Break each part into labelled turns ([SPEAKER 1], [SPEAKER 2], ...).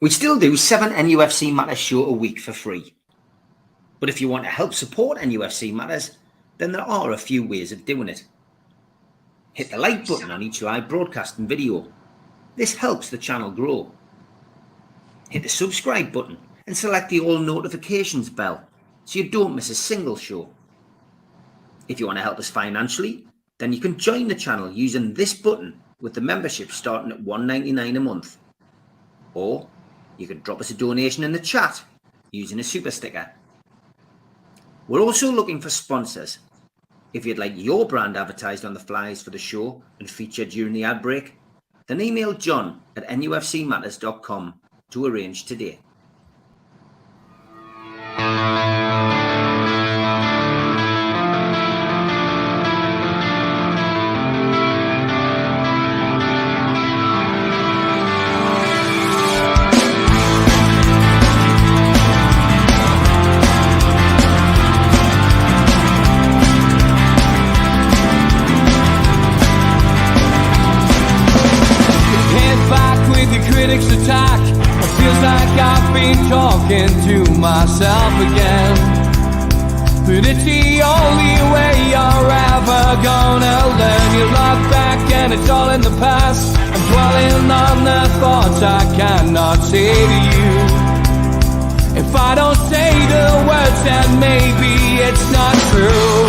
[SPEAKER 1] We still do 7 NUFC Matters show a week for free. But if you want to help support NUFC Matters, then there are a few ways of doing it. Hit the like button on each live broadcast and video. This helps the channel grow. Hit the subscribe button and select the all notifications bell so you don't miss a single show. If you want to help us financially, then you can join the channel using this button with the membership starting at $1.99 a month. Or you can drop us a donation in the chat using a super sticker. We're also looking for sponsors. If you'd like your brand advertised on the flyers for the show and featured during the ad break, then email John at nufcmatters.com to arrange today.
[SPEAKER 2] Critics attack. It feels like I've been talking to myself again. But it's the only way you're ever gonna learn. You look back and it's all in the past. I'm dwelling on the thoughts I cannot say to you. If I don't say the words, then maybe it's not true.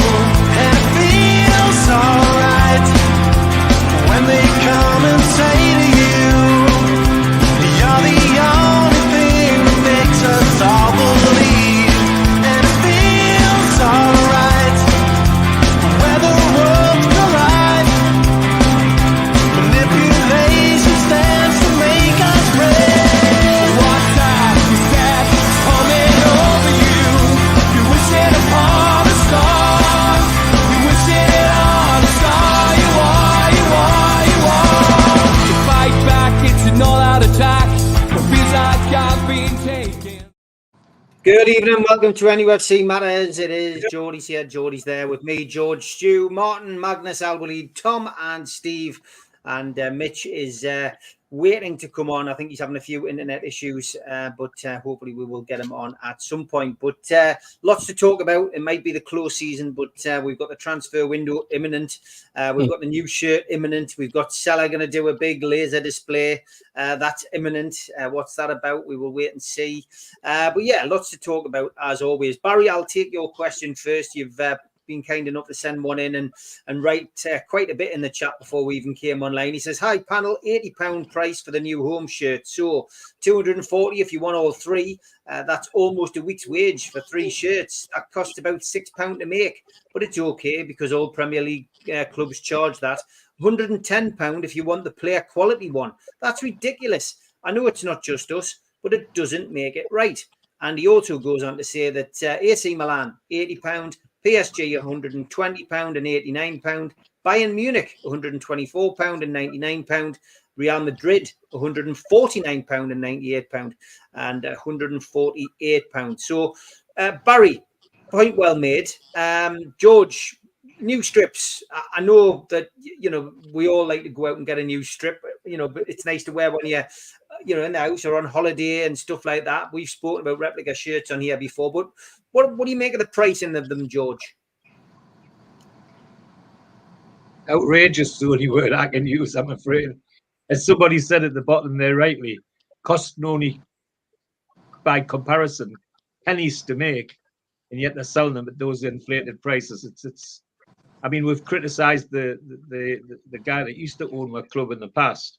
[SPEAKER 2] And it feels alright when they come and say to you, you're the only thing that makes us all believe. And it feels alright where the worlds collide. Manipulation stands to make us break. What time is that coming over you? You wish it upon a star. You wish it on a star. You are, you are, you are. To fight back, it's an all-out attack.
[SPEAKER 1] Good evening, welcome to nufc Matters. It is Geordies here, Geordies there with me, George, Stu, Martin, Magnus, Alwaleed, Tom and Steve. And Mitch is waiting to come on. I think he's having a few internet issues, but hopefully we will get him on at some point. But lots to talk about. It might be the close season, but we've got the transfer window imminent. We've got the new shirt imminent. We've got Salah going to do a big laser display. That's imminent. What's that about? We will wait and see. But yeah, lots to talk about as always. Barry, I'll take your question first. You've been kind enough to send one in and write quite a bit in the chat before we even came online. He says, hi panel, £80 price for the new home shirt, so 240 if you want all three. That's almost a week's wage for 3 shirts. That costs about £6 to make, but it's okay because all Premier League clubs charge that. £110 if you want the player quality one. That's ridiculous. I know it's not just us, but it doesn't make it right. And he also goes on to say that AC Milan, £80, PSG £120 and £89, Bayern Munich £124 and £99, Real Madrid £149 and £98, and £148. So Barry, point well made. George, new strips. I know that we all like to go out and get a new strip, but it's nice to wear when you're in the house or on holiday and stuff like that. We've spoken about replica shirts on here before, but what do you make of the pricing of them, George?
[SPEAKER 3] Outrageous is the only word I can use, I'm afraid. As somebody said at the bottom there rightly, cost only by comparison pennies to make, and yet they're selling them at those inflated prices. It's I mean, we've criticised the guy that used to own our club in the past.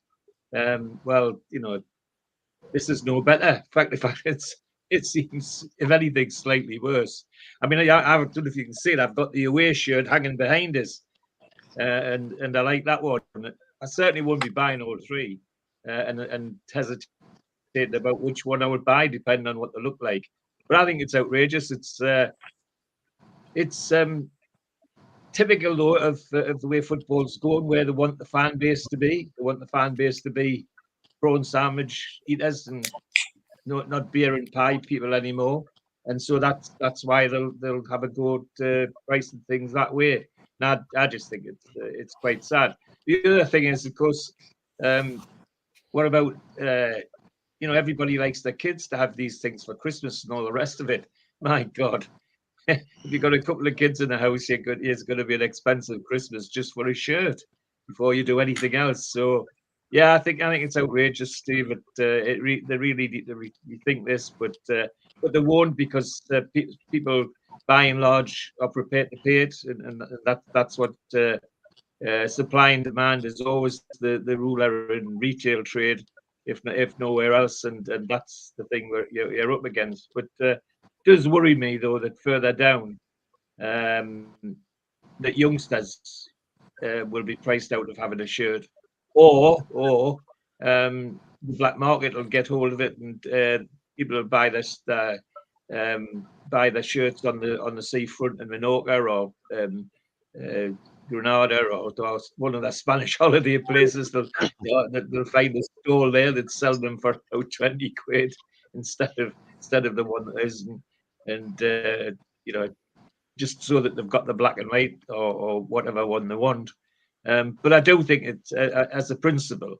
[SPEAKER 3] Well, this is no better. In fact, it seems, if anything, slightly worse. I mean, I don't know if you can see it. I've got the away shirt hanging behind us, and I like that one. I certainly wouldn't be buying all 3, and hesitating about which one I would buy, depending on what they look like. But I think it's outrageous. It's typical, though, of the way football's going, where they want the fan base to be. They want the fan base to be prawn sandwich eaters and not beer and pie people anymore. And so that's why they'll have a go at pricing things that way. And I just think it's quite sad. The other thing is, of course, what about you know, everybody likes their kids to have these things for Christmas and all the rest of it. My God, if you've got a couple of kids in the house, it's going to be an expensive Christmas just for a shirt before you do anything else. So, yeah, I think it's outrageous, Steve. They really need to rethink this, but they won't, because people by and large are prepared to pay it, and that's what supply and demand is always the ruler in retail trade, if nowhere else, and that's the thing where you're up against. But it does worry me though that further down, that youngsters will be priced out of having a shirt, or the black market will get hold of it, and people will buy their shirts on the seafront in Menorca, or Granada, or one of the Spanish holiday places. They'll find a stall there that sells them for about 20 quid instead of the one that isn't, and you know, just so that they've got the black and white or whatever one they want. But I do think it's as a principle,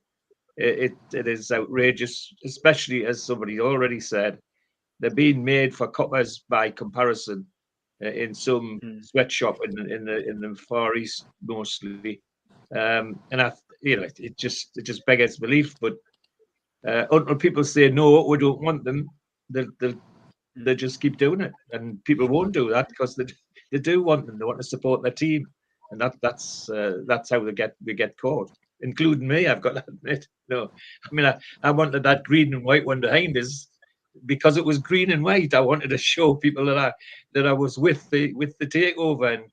[SPEAKER 3] it is outrageous, especially as somebody already said, they're being made for coppers by comparison in some sweatshop in the Far East mostly, and it just beggars belief. But until people say no, we don't want them, they just keep doing it, and people won't do that because they do want them. They want to support their team, and that's how we get caught, including me. I've got to admit. No, I mean I wanted that green and white one behind us because it was green and white. I wanted to show people that I was with the takeover, and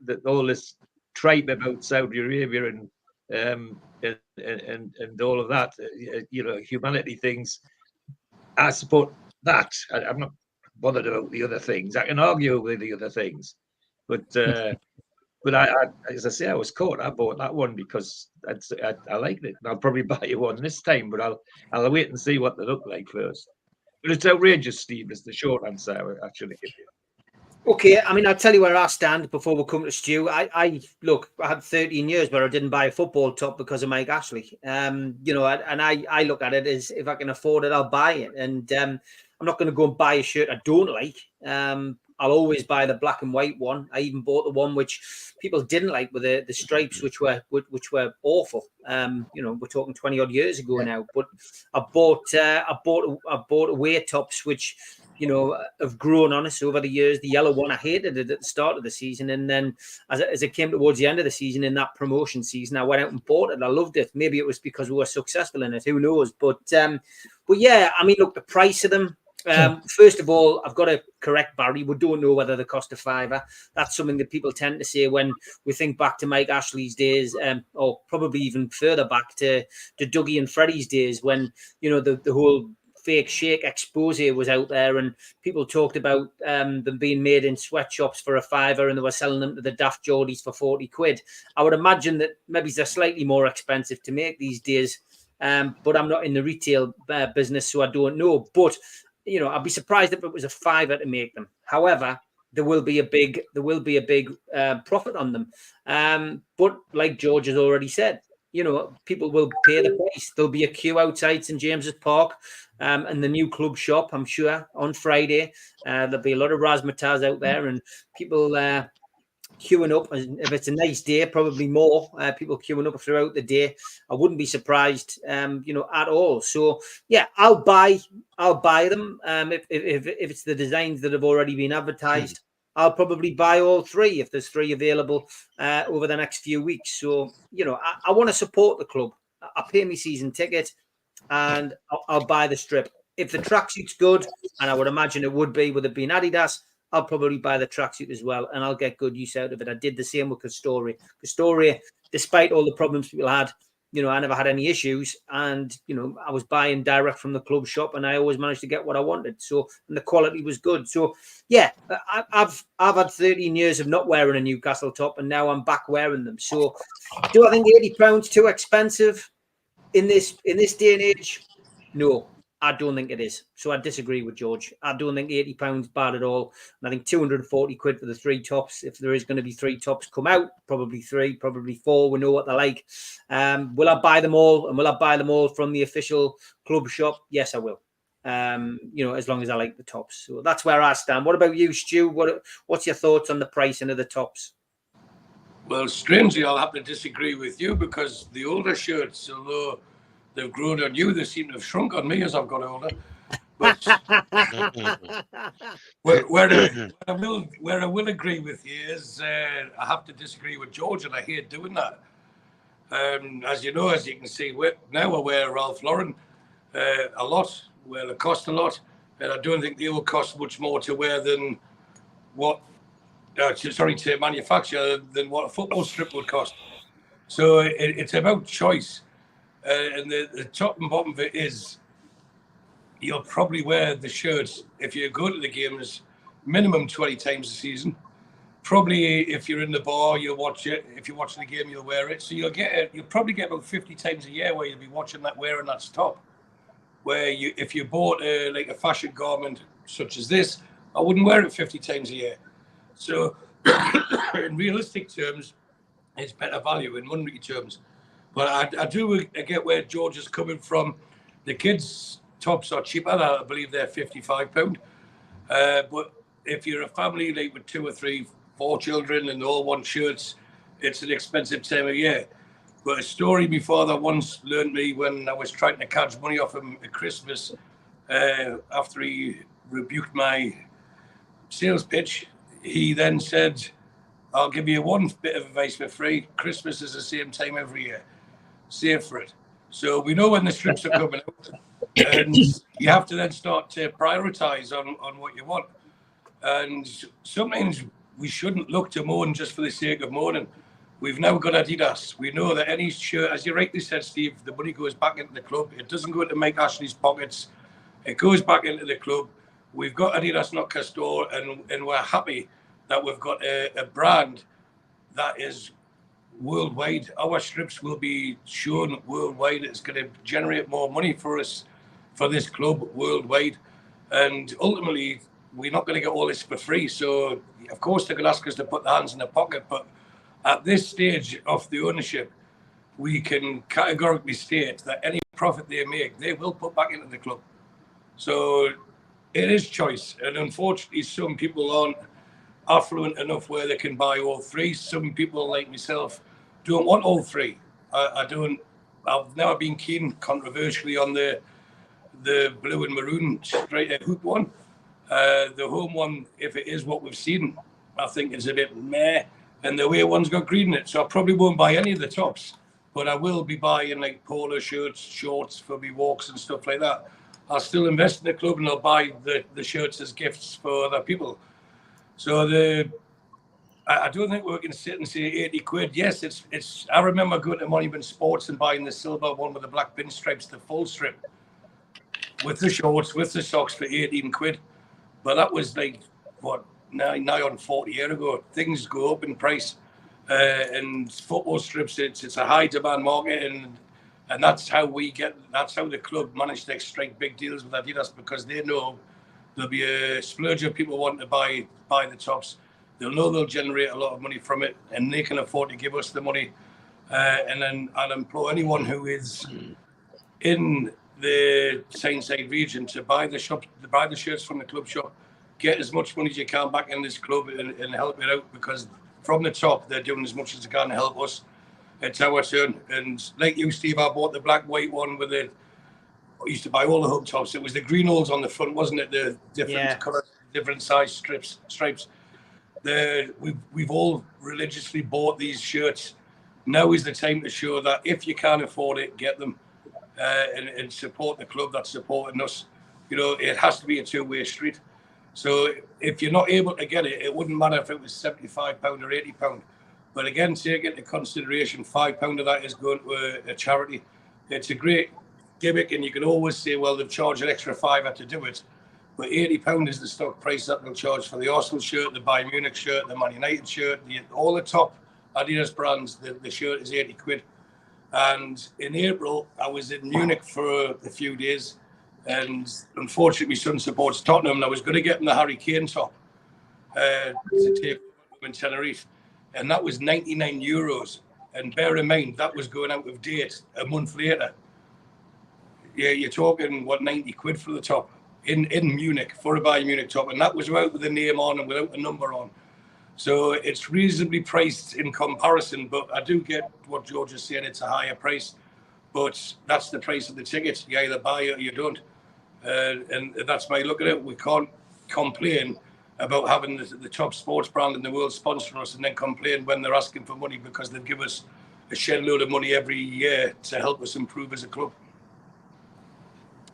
[SPEAKER 3] that all this tripe about Saudi Arabia and all of that, humanity things. I support that. I'm not bothered about the other things. I can argue with the other things, but I, as I say, I was caught. I bought that one because I liked it. And I'll probably buy you one this time, but I'll wait and see what they look like first. But it's outrageous, Steve, is the short answer I actually give you.
[SPEAKER 1] Okay, I mean, I'll tell you where I stand before we come to Stu. I had 13 years where I didn't buy a football top because of Mike Ashley. And I look at it as, if I can afford it, I'll buy it. And I'm not going to go and buy a shirt I don't like. I'll always buy the black and white one. I even bought the one which people didn't like, with the stripes, which were awful. We're talking 20 odd years ago now. But I bought away tops which, have grown on us over the years. The yellow one, I hated it at the start of the season, and then as it came towards the end of the season, in that promotion season, I went out and bought it. I loved it. Maybe it was because we were successful in it. Who knows? But yeah, I mean, look, the price of them. First of all, I've got to correct Barry. We don't know whether they cost a £5. That's something that people tend to say when we think back to Mike Ashley's days, or probably even further back to Dougie and Freddie's days, when the whole fake shake expose was out there, and people talked about them being made in sweatshops for a £5, and they were selling them to the daft Geordies for 40 quid. I would imagine that maybe they're slightly more expensive to make these days, but I'm not in the retail business, so I don't know. But I'd be surprised if it was a £5 to make them. However, there will be a big profit on them. But like George has already said, people will pay the price. There'll be a queue outside St James's Park and the new club shop, I'm sure, on Friday. There'll be a lot of razzmatazz out there, and people queuing up. If it's a nice day, probably more people queuing up throughout the day. I wouldn't be surprised, at all. So yeah, I'll buy them. If it's the designs that have already been advertised, I'll probably buy all three if there's three available over the next few weeks. So I want to support the club. I pay my season ticket, and I'll buy the strip. If the tracksuit's good, and I would imagine it would be with it being Adidas, I'll probably buy the tracksuit as well, and I'll get good use out of it. I did the same with Castoria. Castoria, despite all the problems people had, I never had any issues, and I was buying direct from the club shop, and I always managed to get what I wanted. So, and the quality was good. So, yeah, I've had 13 years of not wearing a Newcastle top, and now I'm back wearing them. So, do I think £80 too expensive in this day and age? No. I don't think it is. So I disagree with George. I don't think £80 bad at all. And I think 240 quid for the 3 tops. If there is going to be 3 tops come out, probably 3, probably 4. We know what they're like. Will I buy them all? And will I buy them all from the official club shop? Yes, I will. As long as I like the tops. So that's where I stand. What about you, Stu? What's your thoughts on the pricing of the tops?
[SPEAKER 4] Well, strangely, I'll have to disagree with you because the older shirts, although they've grown on you, they seem to have shrunk on me as I've got older. But where I will agree with you is I have to disagree with George, and I hate doing that. As you know, as you can see, now I wear Ralph Lauren a lot. Well, they cost a lot, and I don't think they will cost much more to wear than what. To manufacture than what a football strip would cost. So it's about choice. And the top and bottom of it is you'll probably wear the shirts if you go to the games minimum 20 times a season. Probably if you're in the bar, you'll watch it. If you're watching the game, you'll wear it. So you'll probably get about 50 times a year where you'll be watching that, wearing that top. Where if you bought like a fashion garment such as this, I wouldn't wear it 50 times a year. So, in realistic terms, it's better value in monetary terms. But I do get where George is coming from. The kids' tops are cheaper. I believe they're £55. But if you're a family like with 2 or 3, 4 children and they all want shirts, it's an expensive time of year. But a story my father once learned me when I was trying to catch money off him at Christmas after he rebuked my sales pitch. He then said, I'll give you one bit of advice for free. Christmas is the same time every year. Save for it. So we know when the strips are coming out. And you have to then start to prioritise on what you want. And sometimes we shouldn't look to mourn just for the sake of mourning. We've now got Adidas. We know that any shirt, as you rightly said, Steve, the money goes back into the club. It doesn't go into Mike Ashley's pockets. It goes back into the club. We've got Adidas Newcastle, and we're happy that we've got a brand that is worldwide. Our strips will be shown worldwide. It's going to generate more money for us, for this club worldwide. And ultimately, we're not going to get all this for free. So, of course, they're going to ask us to put the hands in the pocket. But at this stage of the ownership, we can categorically state that any profit they make, they will put back into the club. So it is choice. And unfortunately, some people aren't affluent enough where they can buy all 3. Some people like myself don't want all 3. I've never been keen, controversially, on the blue and maroon straight hoop one. The home one, if it is what we've seen, I think it's a bit meh. And the away one's got green in it. So I probably won't buy any of the tops, but I will be buying like polo shirts, shorts for me walks and stuff like that. I'll still invest in the club and I'll buy the shirts as gifts for other people. So I don't think we're going to sit and say 80 quid. Yes, it's. I remember going to Monument Sports and buying the silver one with the black pinstripes, the full strip, with the shorts, with the socks for 18 quid. But that was like, what, now on 40 years ago. Things go up in price. And football strips, it's a high demand market, and that's how the club managed to extract big deals with Adidas, because they know there'll be a splurge of people wanting to buy the tops. They'll know they'll generate a lot of money from it, and they can afford to give us the money. And then I'll implore anyone who is in the Tyneside region to buy the shirts from the club shop. Get as much money as you can back in this club and help it out, because from the top, they're doing as much as they can to help us. It's our turn. And like you, Steve, I bought the black-white one with I used to buy all the hook tops. It was the green holes on the front, wasn't it? The different colour, different size stripes. We've all religiously bought these shirts. Now is the time to show that if you can't afford it, get them and support the club that's supporting us. You know, it has to be a two-way street. So if you're not able to get it, it wouldn't matter if it was £75 or £80. But again, take into consideration, £5 of that is going to a charity. It's a great gimmick, and you can always say, well, they've charged an extra £5 to do it. But £80 is the stock price that they'll charge for the Arsenal shirt, the Bayern Munich shirt, the Man United shirt, all the top Adidas brands. The shirt is 80 quid. And in April, I was in Munich for a few days. And unfortunately, my son supports Tottenham, and I was going to get him the Harry Kane top to take him in Tenerife, and that was €99. And bear in mind, that was going out of date a month later. Yeah, you're talking, what, 90 quid for the top in Munich, for a Bayern Munich top, and that was without the name on and without the number on. So it's reasonably priced in comparison, but I do get what George is saying, it's a higher price, but that's the price of the ticket. You either buy it or you don't. And that's my look at it. We can't complain about having the top sports brand in the world sponsor us and then complain when they're asking for money because they give us a shed load of money every year to help us improve as a club.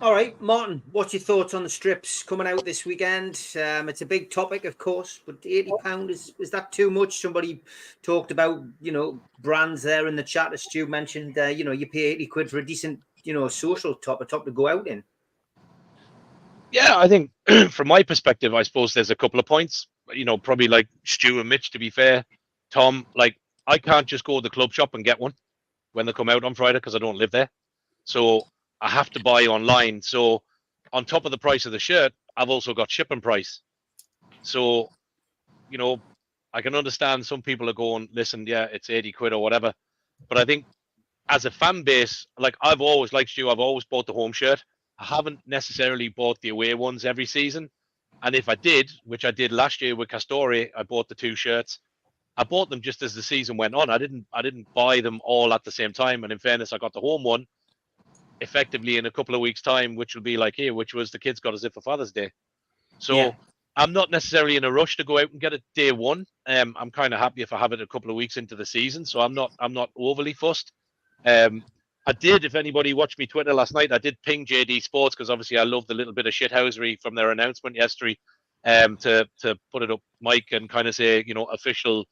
[SPEAKER 1] All right, Martin, what's your thoughts on the strips coming out this weekend? It's a big topic, of course, but £80, is that too much? Somebody talked about, brands there in the chat, as Stu mentioned, you pay 80 quid for a decent, social top, a top to go out in.
[SPEAKER 5] Yeah, I think from my perspective, I suppose there's a couple of points, probably like Stu and Mitch, to be fair. Tom, I can't just go to the club shop and get one when they come out on Friday because I don't live there. So I have to buy online. So on top of the price of the shirt, I've also got shipping price. So, I can understand some people are going, listen, yeah, it's 80 quid or whatever. But I think as a fan base, I've always, like Stu, I've always bought the home shirt. I haven't necessarily bought the away ones every season. And if I did, which I did last year with Castore, I bought the 2 shirts. I bought them just as the season went on. I didn't buy them all at the same time. And in fairness, I got the home one effectively in a couple of weeks' time, which will be which was the kids got us it for Father's Day. So yeah. I'm not necessarily in a rush to go out and get it day one. I'm kind of happy if I have it a couple of weeks into the season. So I'm not overly fussed. I did, if anybody watched me Twitter last night, I did ping JD Sports because obviously I love the little bit of shithousery from their announcement yesterday to put it up mic and kind of say, official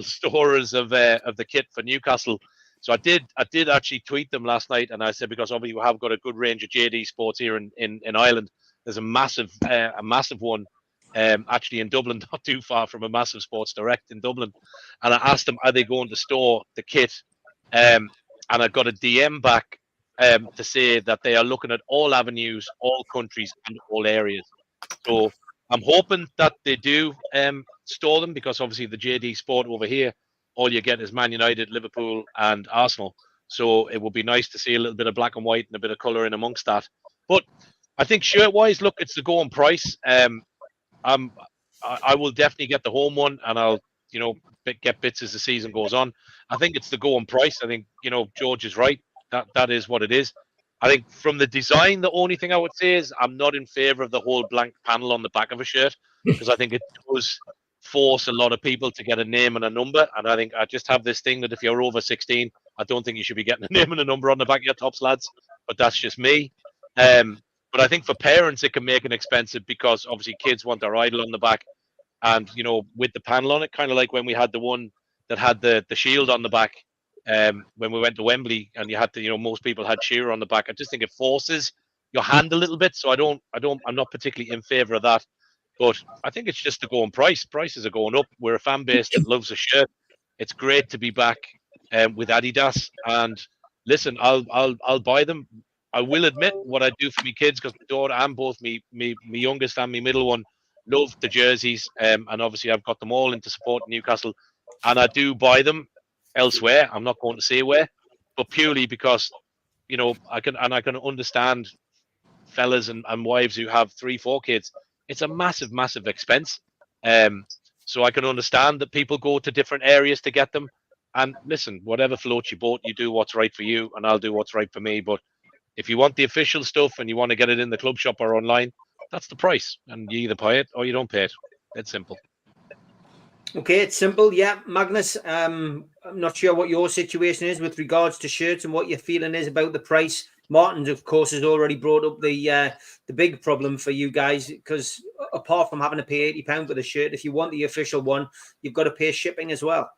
[SPEAKER 5] storers of the kit for Newcastle. So I did actually tweet them last night, and I said, because obviously we have got a good range of JD Sports here in Ireland. There's a massive one actually in Dublin, not too far from a massive Sports Direct in Dublin. And I asked them, are they going to store the kit? And I got a DM back to say that they are looking at all avenues, all countries, and all areas. So I'm hoping that they do store them, because obviously the JD Sport over here, all you get is Man United, Liverpool, and Arsenal. So it would be nice to see a little bit of black and white and a bit of colour in amongst that. But I think shirt-wise, look, it's the going price. I will definitely get the home one, and I'll, get bits as the season goes on. I think it's the going price. I think, George is right. That is what it is. I think from the design, the only thing I would say is I'm not in favour of the whole blank panel on the back of a shirt, because I think it does force a lot of people to get a name and a number. And I think I just have this thing that if you're over 16, I don't think you should be getting a name and a number on the back of your tops, lads. But that's just me. But I think for parents, it can make it expensive, because obviously kids want their idol on the back. And, with the panel on it, kind of like when we had the one that had the shield on the back when we went to Wembley, and you had to, most people had Shearer on the back. I just think it forces your hand a little bit. So I'm not particularly in favour of that. But I think it's just the going price. Prices are going up. We're a fan base that loves a shirt. It's great to be back with Adidas. And listen, I'll buy them. I will admit what I do for my kids, because my daughter and both me youngest and my middle one love the jerseys. And obviously I've got them all into support Newcastle. And I do buy them elsewhere. I'm not going to say where, but purely because, I can understand fellas and wives who have 3-4 kids. It's a massive, massive expense. So I can understand that people go to different areas to get them. And listen, whatever floats your boat, you do what's right for you, and I'll do what's right for me. But if you want the official stuff and you want to get it in the club shop or online, that's the price. And you either buy it or you don't pay it. It's simple.
[SPEAKER 1] Okay, it's simple. Yeah, Magnus, I'm not sure what your situation is with regards to shirts and what your feeling is about the price. Martin, of course, has already brought up the big problem for you guys, because apart from having to pay £80 for the shirt, if you want the official one, you've got to pay shipping as well.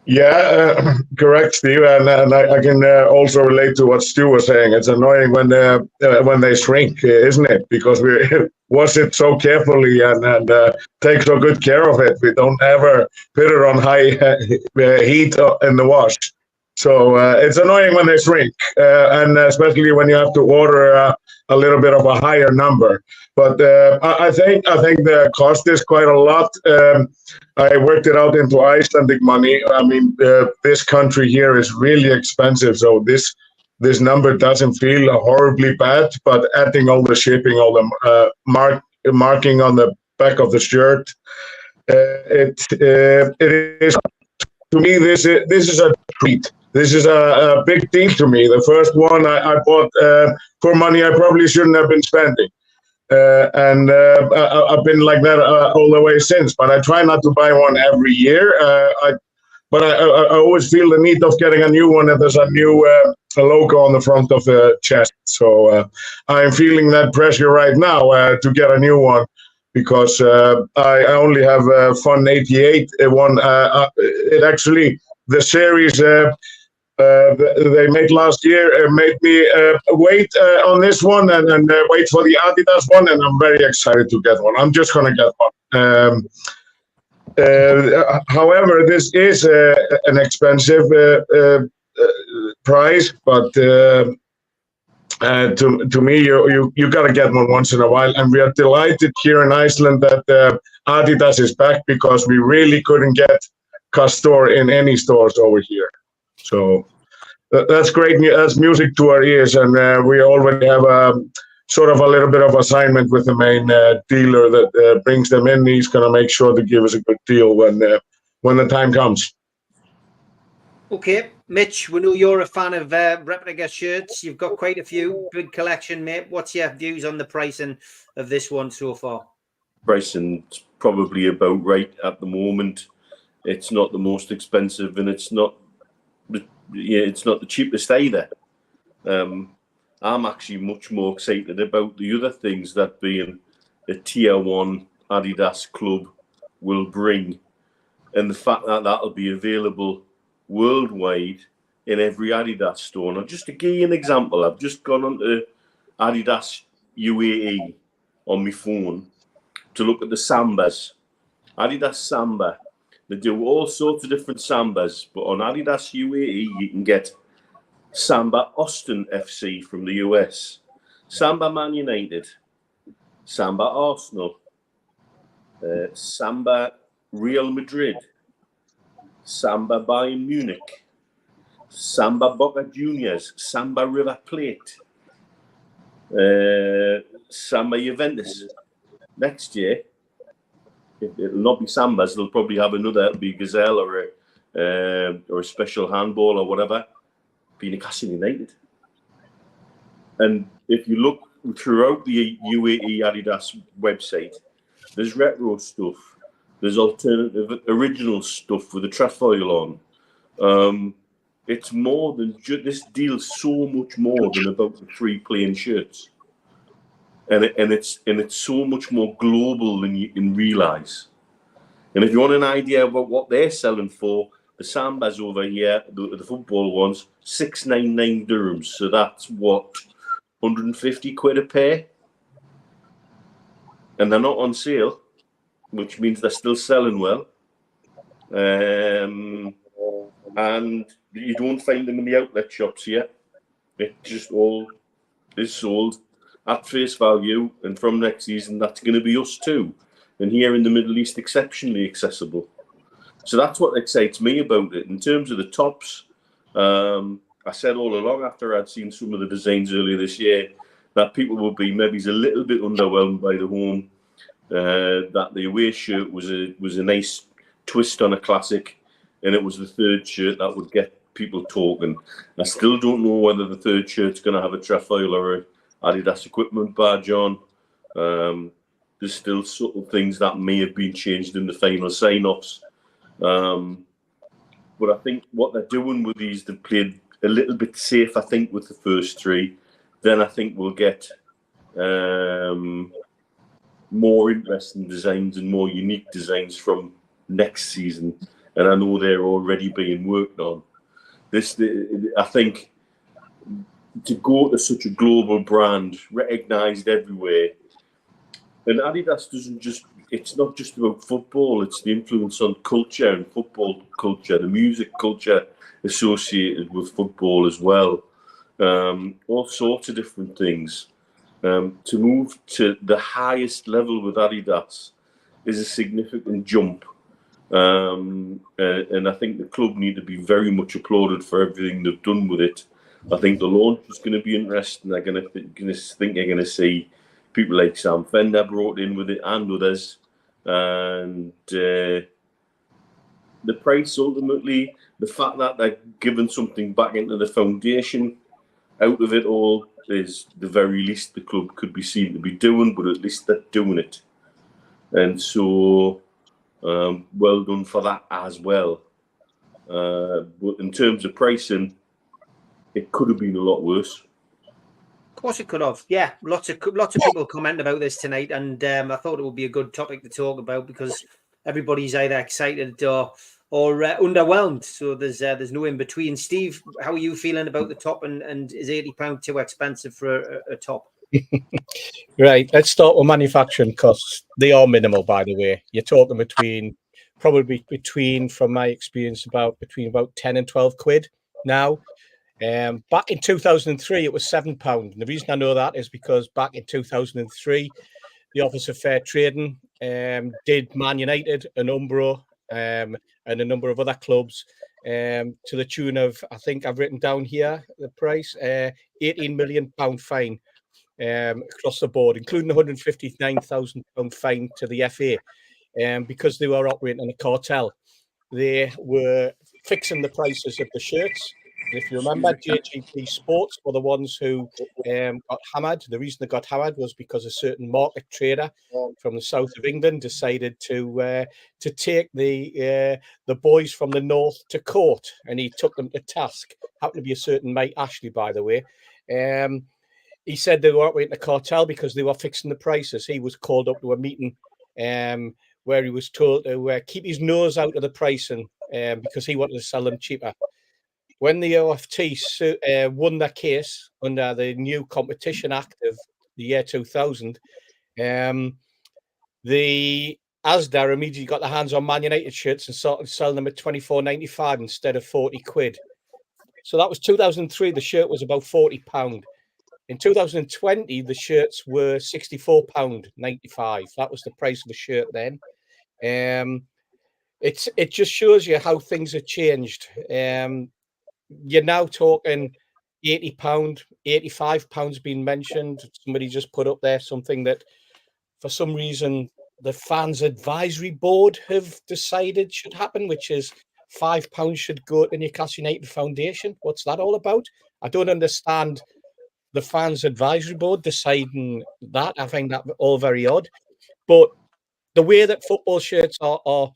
[SPEAKER 6] Yeah, correct, Steve, and I can also relate to what Stu was saying. It's annoying when they shrink, isn't it? Because we wash it so carefully and take so good care of it. We don't ever put it on high heat in the wash. So it's annoying when they shrink, and especially when you have to order a little bit of a higher number. But I think the cost is quite a lot. I worked it out into Icelandic money. I mean, this country here is really expensive, so this number doesn't feel horribly bad. But adding all the shipping, all the marking on the back of the shirt, it is, to me, this is a treat. This is a big deal to me. The first one I bought for money I probably shouldn't have been spending. And I've been like that all the way since. But I try not to buy one every year. But I always feel the need of getting a new one if there's a new logo on the front of the chest. So I'm feeling that pressure right now to get a new one, because I only have Fun 88 one. It actually, the series they made last year made me wait on this one and wait for the Adidas one, and I'm very excited to get one. I'm just gonna get one. However, this is an expensive price, but to me, you gotta get one once in a while, and we are delighted here in Iceland that Adidas is back, because we really couldn't get Castor in any stores over here. So that's great. That's music to our ears, and we already have sort of a little bit of assignment with the main dealer that brings them in. He's going to make sure to give us a good deal when the time comes.
[SPEAKER 1] Okay, Mitch, we know you're a fan of Replica shirts. You've got quite a few, big collection, mate. What's your views on the pricing of this one so far?
[SPEAKER 7] Pricing's probably about right at the moment. It's not the most expensive, and it's not the cheapest either. I'm actually much more excited about the other things that being a tier 1 Adidas club will bring, and the fact that that'll be available worldwide in every Adidas store. Now, just to give you an example, I've just gone onto Adidas UAE on my phone to look at the Sambas. Adidas Samba. They do all sorts of different Sambas, but on Adidas UAE, you can get Samba Austin FC from the US, Samba Man United, Samba Arsenal, Samba Real Madrid, Samba Bayern Munich, Samba Boca Juniors, Samba River Plate, Samba Juventus. Next year, it'll not be Sambas, they'll probably have another, it'll be Gazelle or a special handball or whatever, be Newcastle United. And if you look throughout the UAE Adidas website, there's retro stuff, there's alternative original stuff with the trefoil on. It's more than this deal's so much more than about the free plain shirts, and it's so much more global than you can realise. And if you want an idea about what they're selling for, the Sambas over here, the football ones, 699 dirhams. So that's what, 150 quid a pair, and they're not on sale, which means they're still selling well. And you don't find them in the outlet shops here. It just all is sold at face value, and from next season that's going to be us too. And here in the Middle East, exceptionally accessible. So that's what excites me about it. In terms of the tops, I said all along after I'd seen some of the designs earlier this year that people would be maybe a little bit underwhelmed by the home. That the away shirt was a nice twist on a classic, and it was the third shirt that would get people talking. I still don't know whether the third shirt's going to have a trefoil or a Adidas equipment badge on. There's still subtle things that may have been changed in the final sign-offs. But I think what they're doing with these, they've played a little bit safe, I think, with the first three. Then I think we'll get more interesting designs and more unique designs from next season. And I know they're already being worked on. I think to go to such a global brand, recognised everywhere, and Adidas doesn't just it's not just about football, it's the influence on culture and football culture, the music culture associated with football as well. All sorts of different things. To move to the highest level with Adidas is a significant jump. And I think the club need to be very much applauded for everything they've done with it. I think the launch is going to be interesting. I'm going to think you're going to see people like Sam Fender brought in with it and others. And the price, ultimately, the fact that they're giving something back into the foundation out of it all is the very least the club could be seen to be doing, but at least they're doing it. And so, well done for that as well. But in terms of pricing, it could have been a lot worse.
[SPEAKER 1] Of course it could have. Yeah, lots of people comment about this tonight, and I thought it would be a good topic to talk about because everybody's either excited or underwhelmed. So there's no in between. Steve, how are you feeling about the top, and is £80 too expensive for a top?
[SPEAKER 8] Right, let's start with manufacturing costs. They are minimal, by the way. You're talking probably between, from my experience, between 10 and 12 quid now. Back in 2003, it was £7. And the reason I know that is because back in 2003, the Office of Fair Trading did Man United, an Umbro, and a number of other clubs to the tune of, I think I've written down here the price, £18 million fine across the board, including £159,000 fine to the FA because they were operating in a cartel. They were fixing the prices of the shirts. And if you remember, JGP Sports were the ones who got hammered. The reason they got hammered was because a certain market trader from the south of England decided to take the boys from the north to court, and he took them to task. Happened to be a certain Mike Ashley, by the way. He said they were operating a cartel because they were fixing the prices. He was called up to a meeting where he was told to keep his nose out of the pricing because he wanted to sell them cheaper. When the OFT won their case under the new Competition Act of the year 2000, the Asda immediately got their hands on Man United shirts and started selling them at £24.95 instead of 40 quid. So that was 2003. The shirt was about £40. In 2020, the shirts were £64.95. That was the price of a shirt then. It just shows you how things have changed. You're now talking £80, £85 being mentioned. Somebody just put up there something that, for some reason, the Fans Advisory Board have decided should happen, which is £5 should go to Newcastle United Foundation. What's that all about? I don't understand the Fans Advisory Board deciding that. I find that all very odd. But the way that football shirts are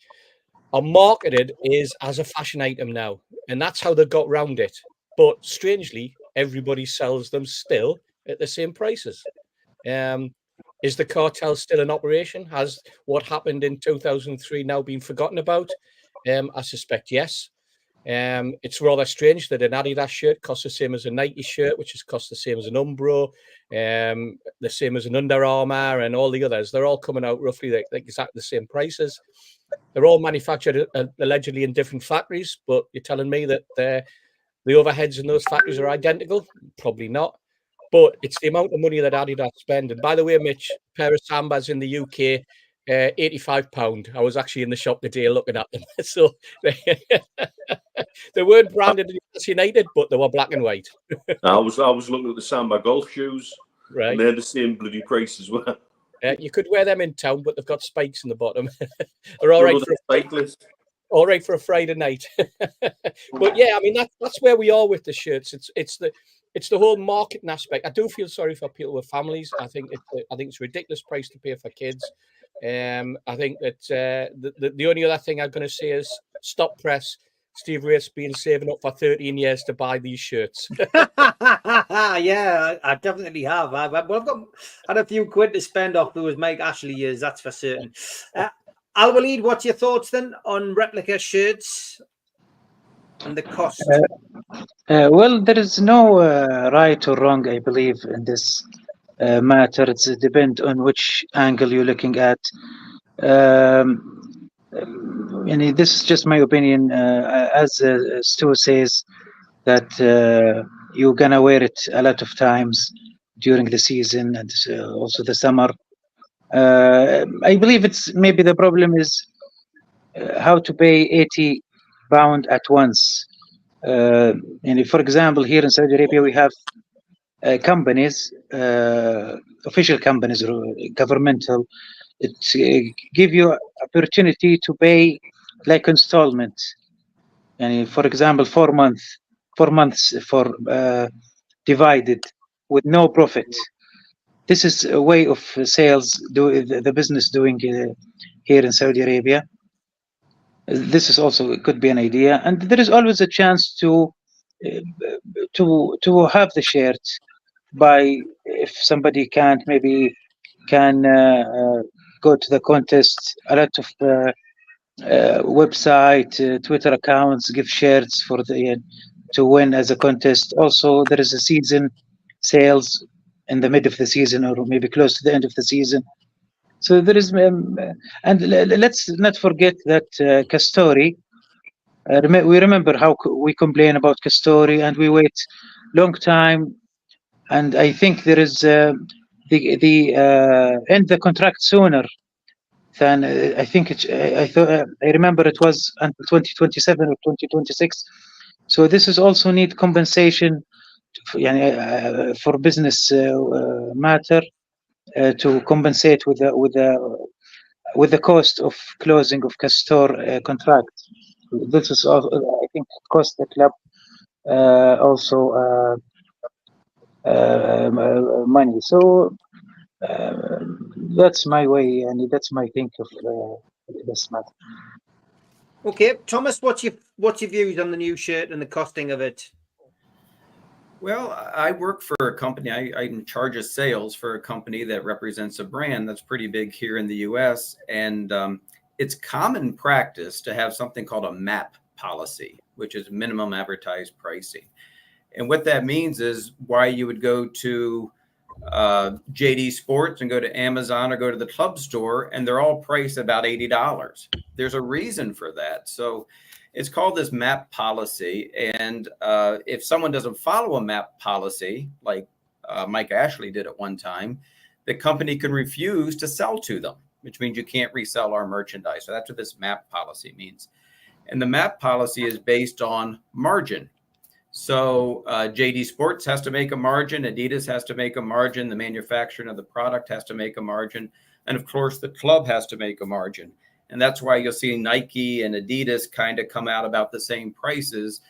[SPEAKER 8] marketed is as a fashion item now, and that's how they got round it. But strangely, everybody sells them still at the same prices. Is the cartel still in operation? Has what happened in 2003 now been forgotten about? I suspect yes. It's rather strange that an Adidas shirt costs the same as a Nike shirt, which is cost the same as an Umbro, the same as an Under Armour, and all the others. They're all coming out roughly like exactly the same prices. They're all manufactured allegedly in different factories, but you're telling me that the overheads in those factories are identical? Probably not. But it's the amount of money that Adidas spend. And by the way, Mitch, a pair of Sambas in the UK, £85. I was actually in the shop today looking at them. So they weren't branded United, but they were black and white.
[SPEAKER 7] I was looking at the Samba golf shoes.
[SPEAKER 8] Right.
[SPEAKER 7] And they're the same bloody price as well.
[SPEAKER 8] You could wear them in town, but they've got spikes in the bottom. They're all right for a Friday night. But yeah, I mean that's where we are with the shirts. It's the whole marketing aspect. I do feel sorry for people with families. I think it's a ridiculous price to pay for kids. I think that the only other thing I'm going to say is stop press. Steve Race's been saving up for 13 years to buy these shirts.
[SPEAKER 1] Yeah, I definitely have. I've had a few quid to spend off those Mike Ashley years, that's for certain. Al-Walid, what's your thoughts then on replica shirts and the cost?
[SPEAKER 9] Well, there is no right or wrong, I believe, in this matter. It depends on which angle you're looking at. And this is just my opinion. As Stu says, that you're gonna wear it a lot of times during the season and also the summer. I believe it's maybe the problem is how to pay £80 at once. And for example, here in Saudi Arabia, we have companies, official companies, governmental. It give you opportunity to pay like installment. And for example, 4 months for divided with no profit. This is a way of sales, the business doing here in Saudi Arabia. This is also, it could be an idea, and there is always a chance to have the shirt by, if somebody can't, maybe can go to the contest. A lot of website, Twitter accounts give shirts for the to win as a contest. Also, there is a season sales in the mid of the season, or maybe close to the end of the season. So there is, and let's not forget that Castori. We remember how we complain about Castori, and we wait long time. And I think there is end the contract sooner than I think. I remember it was until 2027 or 2026. So this is also need compensation, for business matter. To compensate with the cost of closing of Castor contract. This is also, I think, cost the club also money. So that's my way, and that's my think of this matter.
[SPEAKER 1] Okay, Thomas, what's your views on the new shirt and the costing of it?
[SPEAKER 10] Well, I work for a company. I'm in charge of sales for a company that represents a brand that's pretty big here in the U.S. And it's common practice to have something called a MAP policy, which is minimum advertised pricing. And what that means is why you would go to JD Sports and go to Amazon or go to the club store, and they're all priced about $80. There's a reason for that. So it's called this MAP policy. And if someone doesn't follow a MAP policy, like Mike Ashley did at one time, the company can refuse to sell to them, which means you can't resell our merchandise. So that's what this MAP policy means. And the MAP policy is based on margin. So JD Sports has to make a margin. Adidas has to make a margin. The manufacturer of the product has to make a margin. And of course, the club has to make a margin. And that's why you'll see Nike and Adidas kind of come out about the same prices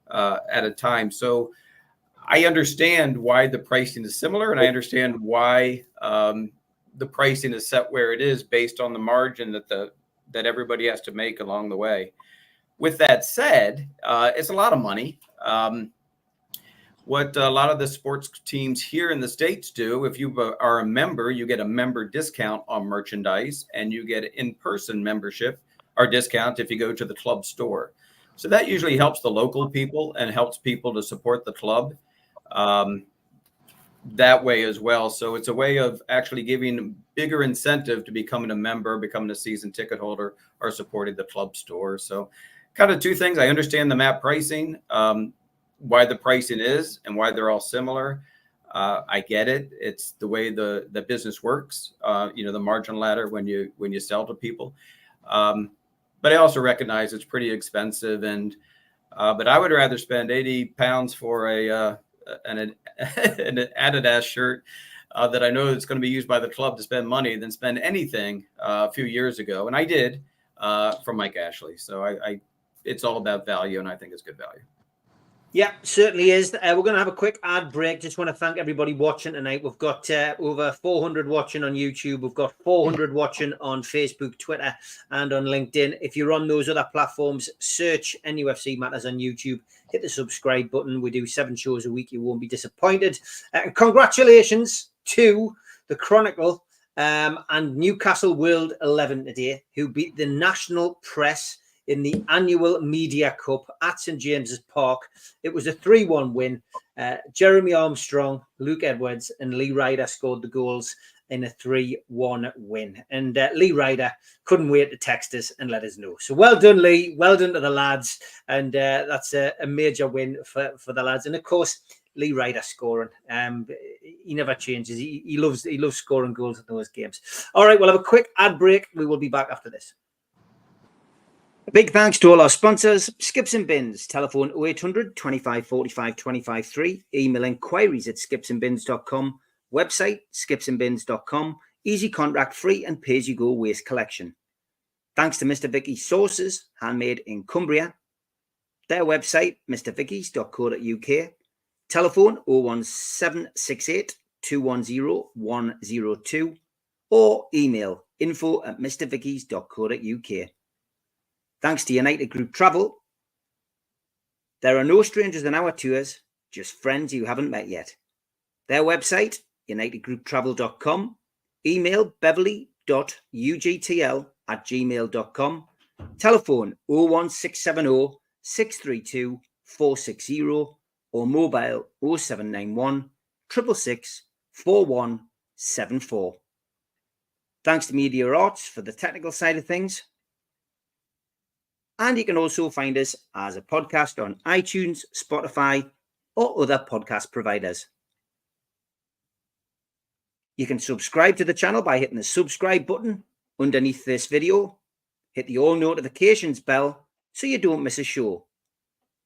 [SPEAKER 10] at a time. So I understand why the pricing is similar, and I understand why the pricing is set where it is based on the margin that everybody has to make along the way. With that said, it's a lot of money. What a lot of the sports teams here in the States do, if you are a member, you get a member discount on merchandise, and you get an in-person membership or discount if you go to the club store. So that usually helps the local people and helps people to support the club that way as well. So it's a way of actually giving bigger incentive to becoming a member, becoming a season ticket holder, or supporting the club store. So kind of two things. I understand the MAP pricing, why the pricing is and why they're all similar. I get it. It's the way the business works, the margin ladder when you sell to people. But I also recognize it's pretty expensive, but I would rather spend £80 for an Adidas shirt that I know it's going to be used by the club to spend money than spend anything a few years ago. And I did from Mike Ashley. So it's all about value, and I think it's good value.
[SPEAKER 1] Yeah, certainly is. We're going to have a quick ad break. Just want to thank everybody watching tonight. We've got over 400 watching on YouTube. We've got 400 watching on Facebook, Twitter, and on LinkedIn. If you're on those other platforms, search nufc matters on YouTube. Hit the subscribe button. We do 7 shows a week. You won't be disappointed. Congratulations to the Chronicle and Newcastle World 11 today, who beat the national press in the annual Media Cup at St James's Park. It was a 3-1 win. Jeremy Armstrong, Luke Edwards, and Lee Ryder scored the goals. in a 3-1 win. And Lee Ryder couldn't wait to text us and let us know. So well done, Lee. Well done to the lads. And that's a major win for the lads. And of course, Lee Ryder scoring. He never changes. He loves scoring goals in those games. All right, we'll have a quick ad break. We will be back after this. A big thanks to all our sponsors, Skips and Bins, telephone 0800 25 45 25 3, email inquiries at skipsandbins.com, website skipsandbins.com, easy contract free and pay-as-you-go waste collection. Thanks to Mr. Vicky's Sauces, handmade in Cumbria. Their website, mrvickies.co.uk, telephone 01768 210 102, or email info@mrvickies.co.uk. Thanks to United Group Travel. There are no strangers on our tours, just friends you haven't met yet. Their website, unitedgrouptravel.com, email beverly.ugtl@gmail.com, telephone 01670 632 460, or mobile 0791 666 4174. Thanks to Media Arts for the technical side of things. And you can also find us as a podcast on iTunes, Spotify, or other podcast providers. You can subscribe to the channel by hitting the subscribe button underneath this video. Hit the all notifications bell so you don't miss a show.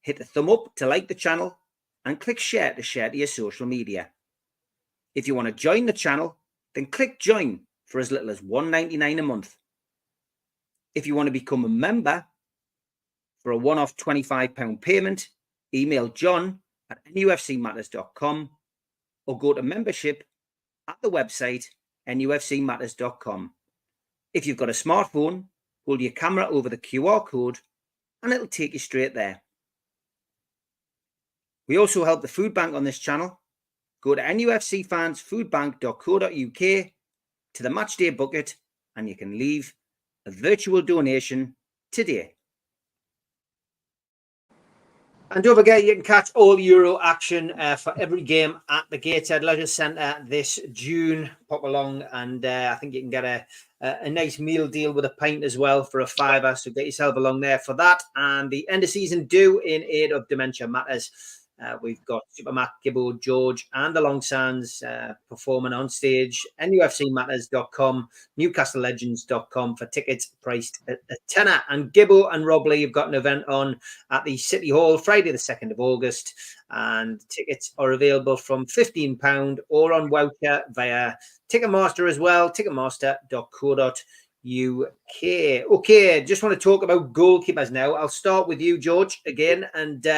[SPEAKER 1] Hit the thumb up to like the channel and click share to your social media. If you want to join the channel, then click join for as little as $1.99 a month. If you want to become a member, for a one-off £25 payment, email john@nufcmatters.com or go to membership at the website nufcmatters.com. If you've got a smartphone, hold your camera over the QR code and it'll take you straight there. We also help the food bank on this channel. Go to nufcfansfoodbank.co.uk to the matchday bucket and you can leave a virtual donation today. And don't forget, you can catch all Euro action for every game at the Gateshead Leisure Centre this June. Pop along, and I think you can get a nice meal deal with a pint as well for £5. So get yourself along there for that. And the end of season do in aid of Dementia Matters. We've got Super Matt, Gibbo, George, and the Long Sands performing on stage. nufcmatters.com, newcastlelegends.com for tickets priced at a tenner. And Gibbo and Rob Lee have got an event on at the City Hall Friday the 2nd of August. And tickets are available from £15 or on voucher via Ticketmaster as well, ticketmaster.co.uk. Okay, just want to talk about goalkeepers now. I'll start with you, George, again. And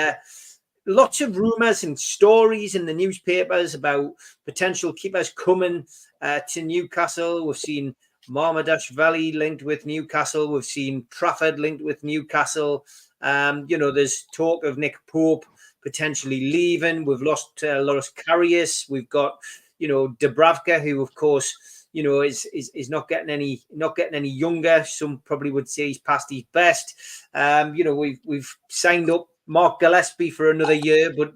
[SPEAKER 1] lots of rumours and stories in the newspapers about potential keepers coming to Newcastle. We've seen Marmadashvili linked with Newcastle. We've seen Trafford linked with Newcastle. There's talk of Nick Pope potentially leaving. We've lost Loris Karius. We've got, Dubravka, who of course, is not getting any younger. Some probably would say he's past his best. We've signed up Mark Gillespie for another year, but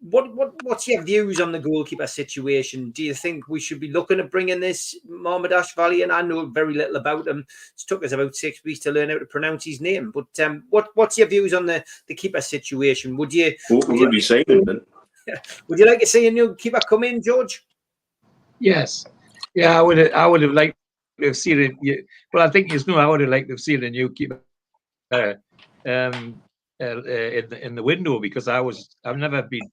[SPEAKER 1] what's your views on the goalkeeper situation? Do you think we should be looking at bringing this Marmadashvili? And I know very little about him. It took us about 6 weeks to learn how to pronounce his name. But what's your views on the keeper situation? Would you be saying then? Would you like to see a new keeper come in, George?
[SPEAKER 3] Yes, yeah, I would have liked to have seen it. Well, I think I would have liked to have seen a new keeper in the window, because I've never been.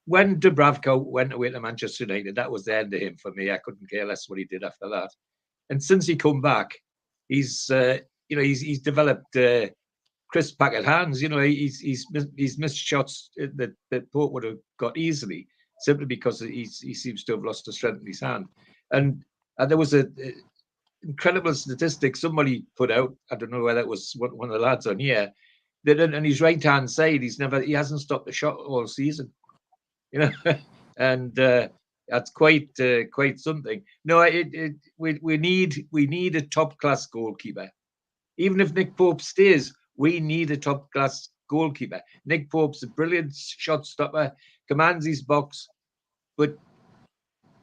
[SPEAKER 3] When Dubravka went away to Manchester United, that was the end of him for me. I couldn't care less what he did after that. And since he come back, he's developed crisp packet hands. He's missed shots that Pope would have got easily, simply because he seems to have lost the strength in his hand. And there was a incredible statistic somebody put out. I don't know whether it was one of the lads on here. That on his right hand side, he hasn't stopped a shot all season, and that's quite something. No, we need a top class goalkeeper. Even if Nick Pope stays, we need a top class goalkeeper. Nick Pope's a brilliant shot stopper, commands his box, but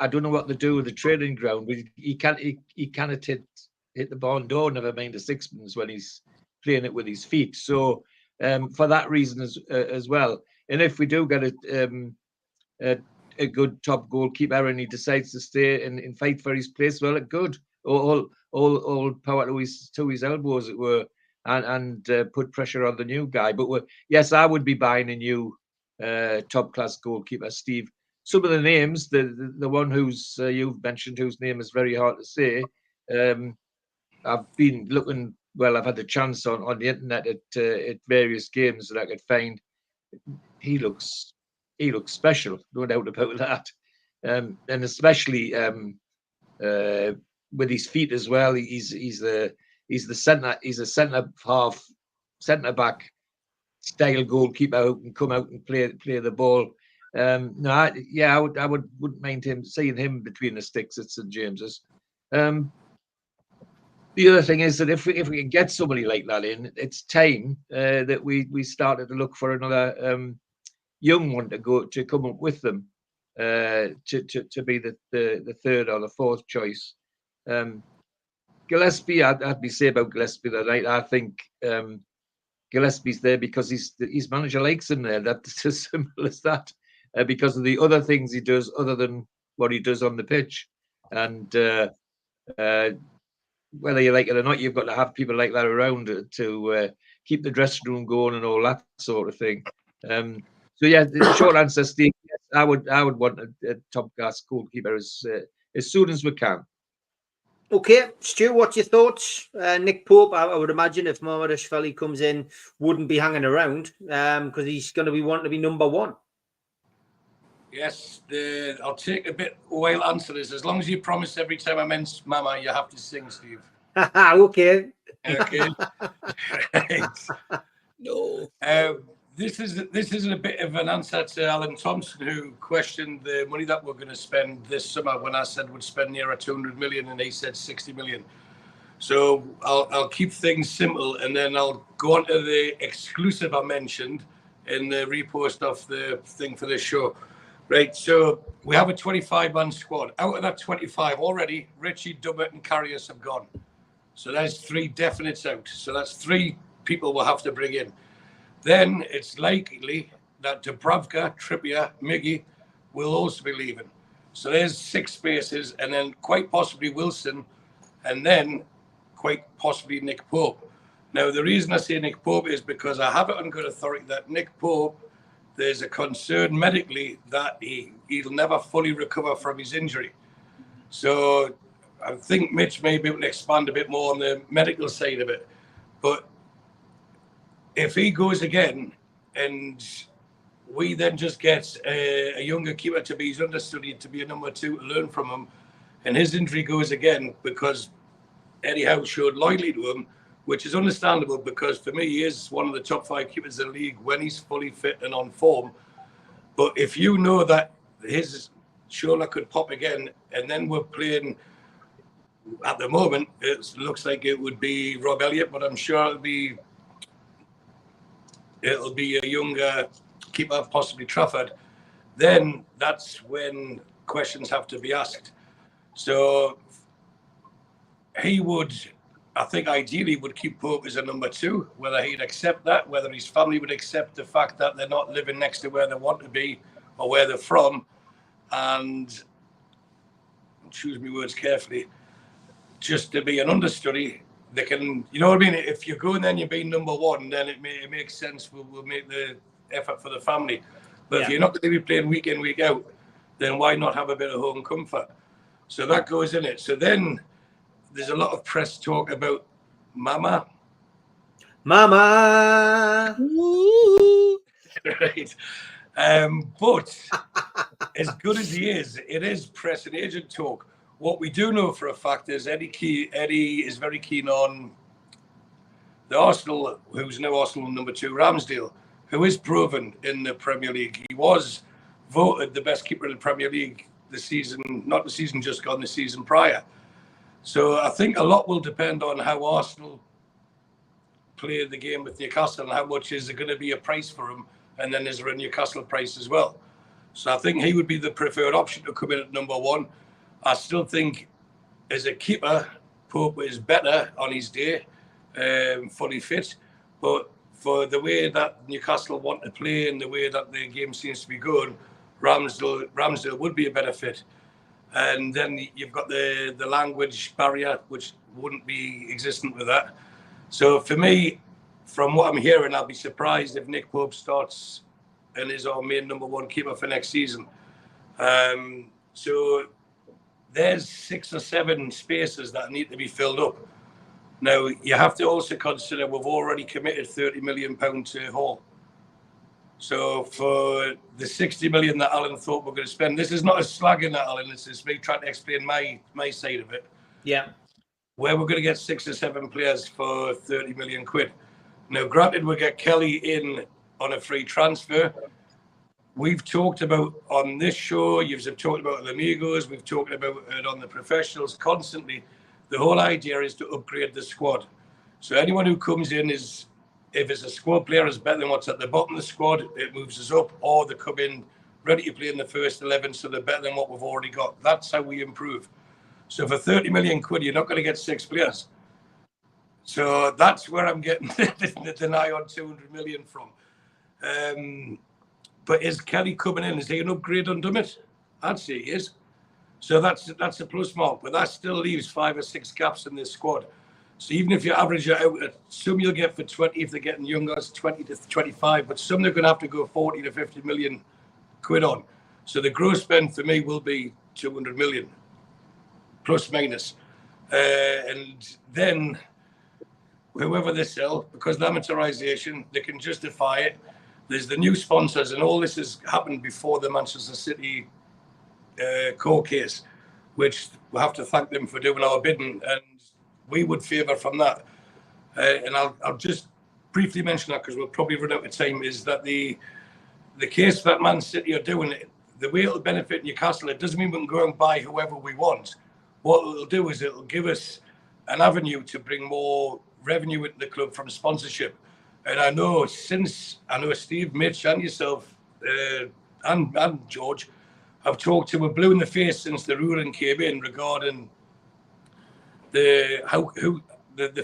[SPEAKER 3] I don't know what they do with the training ground, but he can't hit the barn door, never mind the sixpence when he's playing it with his feet. So for that reason as well. And if we do get a good top goalkeeper and he decides to stay and fight for his place, well, good. All power to his elbow, as it were, and put pressure on the new guy. But yes, I would be buying a new top class goalkeeper, Steve. Some of the names, the one who's you've mentioned, whose name is very hard to say. I've been looking. Well, I've had the chance on the internet at various games that I could find. He looks special, no doubt about that, and especially with his feet as well. He's a centre back style goalkeeper who can come out and play the ball. I wouldn't mind seeing him between the sticks at St James's. The other thing is that if we can get somebody like that in, it's time that we started to look for another young one to come up with them to be the third or the fourth choice. Gillespie, I'd be say about Gillespie that I think Gillespie's there because his manager likes him there. That's as simple as that. Because of the other things he does other than what he does on the pitch, and whether you like it or not, you've got to have people like that around to keep the dressing room going and all that sort of thing. So yeah, the short answer, Steve, yes, I would want a top class goalkeeper as soon as we can.
[SPEAKER 1] Okay, Stu, what's your thoughts? Nick Pope, I would imagine if Mamadashvili comes in, wouldn't be hanging around because he's going to be wanting to be number one.
[SPEAKER 4] Yes, I'll take a bit while to answer this. As long as you promise every time I mention Mama, you have to sing, Steve.
[SPEAKER 1] Okay.
[SPEAKER 4] Okay. Right.
[SPEAKER 1] No.
[SPEAKER 4] This is a bit of an answer to Alan Thompson, who questioned the money that we're going to spend this summer when I said we'd spend nearer 200 million and he said 60 million. So I'll keep things simple and then I'll go on to the exclusive I mentioned in the repost of the thing for this show. Right, so we have a 25-man squad. Out of that 25 already, Richie, Dummett and Karius have gone. So there's 3 definites out. So that's 3 people we'll have to bring in. Then it's likely that Dubravka, Trippier, Miggy will also be leaving. So there's 6 spaces and then quite possibly Wilson and then quite possibly Nick Pope. Now, the reason I say Nick Pope is because I have it on good authority that Nick Pope, there's a concern medically that he'll never fully recover from his injury. So I think Mitch may be able to expand a bit more on the medical side of it. But if he goes again and we then just get a younger keeper to be his understudy, to be a number 2, to learn from him, and his injury goes again because Eddie Howe showed loyalty to him, which is understandable because for me, he is one of the top 5 keepers in the league when he's fully fit and on form. But if you know that his shoulder could pop again, and then we're playing, at the moment, it looks like it would be Rob Elliott, but I'm sure it'll be a younger keeper, possibly Trafford, then that's when questions have to be asked. So he would, I think ideally would keep Pope as a number 2, whether he'd accept that, whether his family would accept the fact that they're not living next to where they want to be or where they're from, and choose my words carefully, just to be an understudy. They can, you know what I mean? If you're going then you're being number 1, then it makes sense. We'll make the effort for the family. But if you're not going to be playing week in, week out, then why not have a bit of home comfort? So that goes in it. So then there's a lot of press talk about Mama. Right. But as good as he is, it is press and agent talk. What we do know for a fact is Eddie is very keen on the Arsenal, who's now Arsenal number 2, Ramsdale, who is proven in the Premier League. He was voted the best keeper in the Premier League this season, not the season just gone, the season prior. So I think a lot will depend on how Arsenal play the game with Newcastle and how much is there going to be a price for him, and then is there a Newcastle price as well. So I think he would be the preferred option to come in at number 1. I still think as a keeper, Pope is better on his day, fully fit. But for the way that Newcastle want to play and the way that their game seems to be going, Ramsdale would be a better fit. And then you've got the language barrier, which wouldn't be existent with that. So for me, from what I'm hearing, I'll be surprised if Nick Pope starts and is our main number 1 keeper for next season. So there's 6 or 7 spaces that need to be filled up. Now, you have to also consider we've already committed £30 million to Hall. So for the 60 million that Alan thought we're going to spend, this is not a slagging at Alan, it's just me trying to explain my side of it.
[SPEAKER 1] Yeah.
[SPEAKER 4] Where we're going to get 6 or 7 players for 30 million quid. Now, granted, we'll get Kelly in on a free transfer. We've talked about on this show, you've talked about the Amigos, we've talked about it on the professionals constantly. The whole idea is to upgrade the squad. So anyone who comes in is, if it's a squad player is better than what's at the bottom of the squad, it moves us up, or they come in ready to play in the first 11, so they're better than what we've already got. That's how we improve. So for 30 million quid, you're not going to get 6 players. So that's where I'm getting the nigh on 200 million from. But is Kelly coming in? Is he an upgrade on Dummett? I'd say he is. So that's a plus mark, but that still leaves 5 or 6 gaps in this squad. So even if you average it out, some you'll get for 20 if they're getting younger, 20 to 25, but some they're going to have to go 40 to 50 million quid on. So the gross spend for me will be 200 million, plus minus. And then whoever they sell, because the amortization, they can justify it. There's the new sponsors, and all this has happened before the Manchester City court case, which we have to thank them for doing our bidding, and we would favour from that. And I'll just briefly mention that because we'll probably run out of time, is that the case that Man City are doing, the way it'll benefit Newcastle, it doesn't mean we can go and buy whoever we want. What it'll do is it'll give us an avenue to bring more revenue into the club from sponsorship. And I know Steve, Mitch, and yourself, and George, have talked to, we're blue in the face since the ruling came in regarding the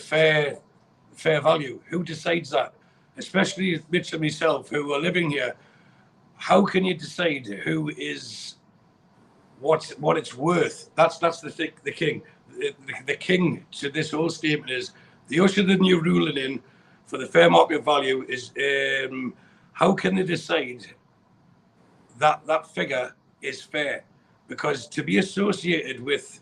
[SPEAKER 4] fair value. Who decides that? Especially Mitch and myself, who are living here. How can you decide who is what it's worth? That's the king. The king to this whole statement is the usher the new ruling in for the fair market value is how can they decide that figure is fair? Because to be associated with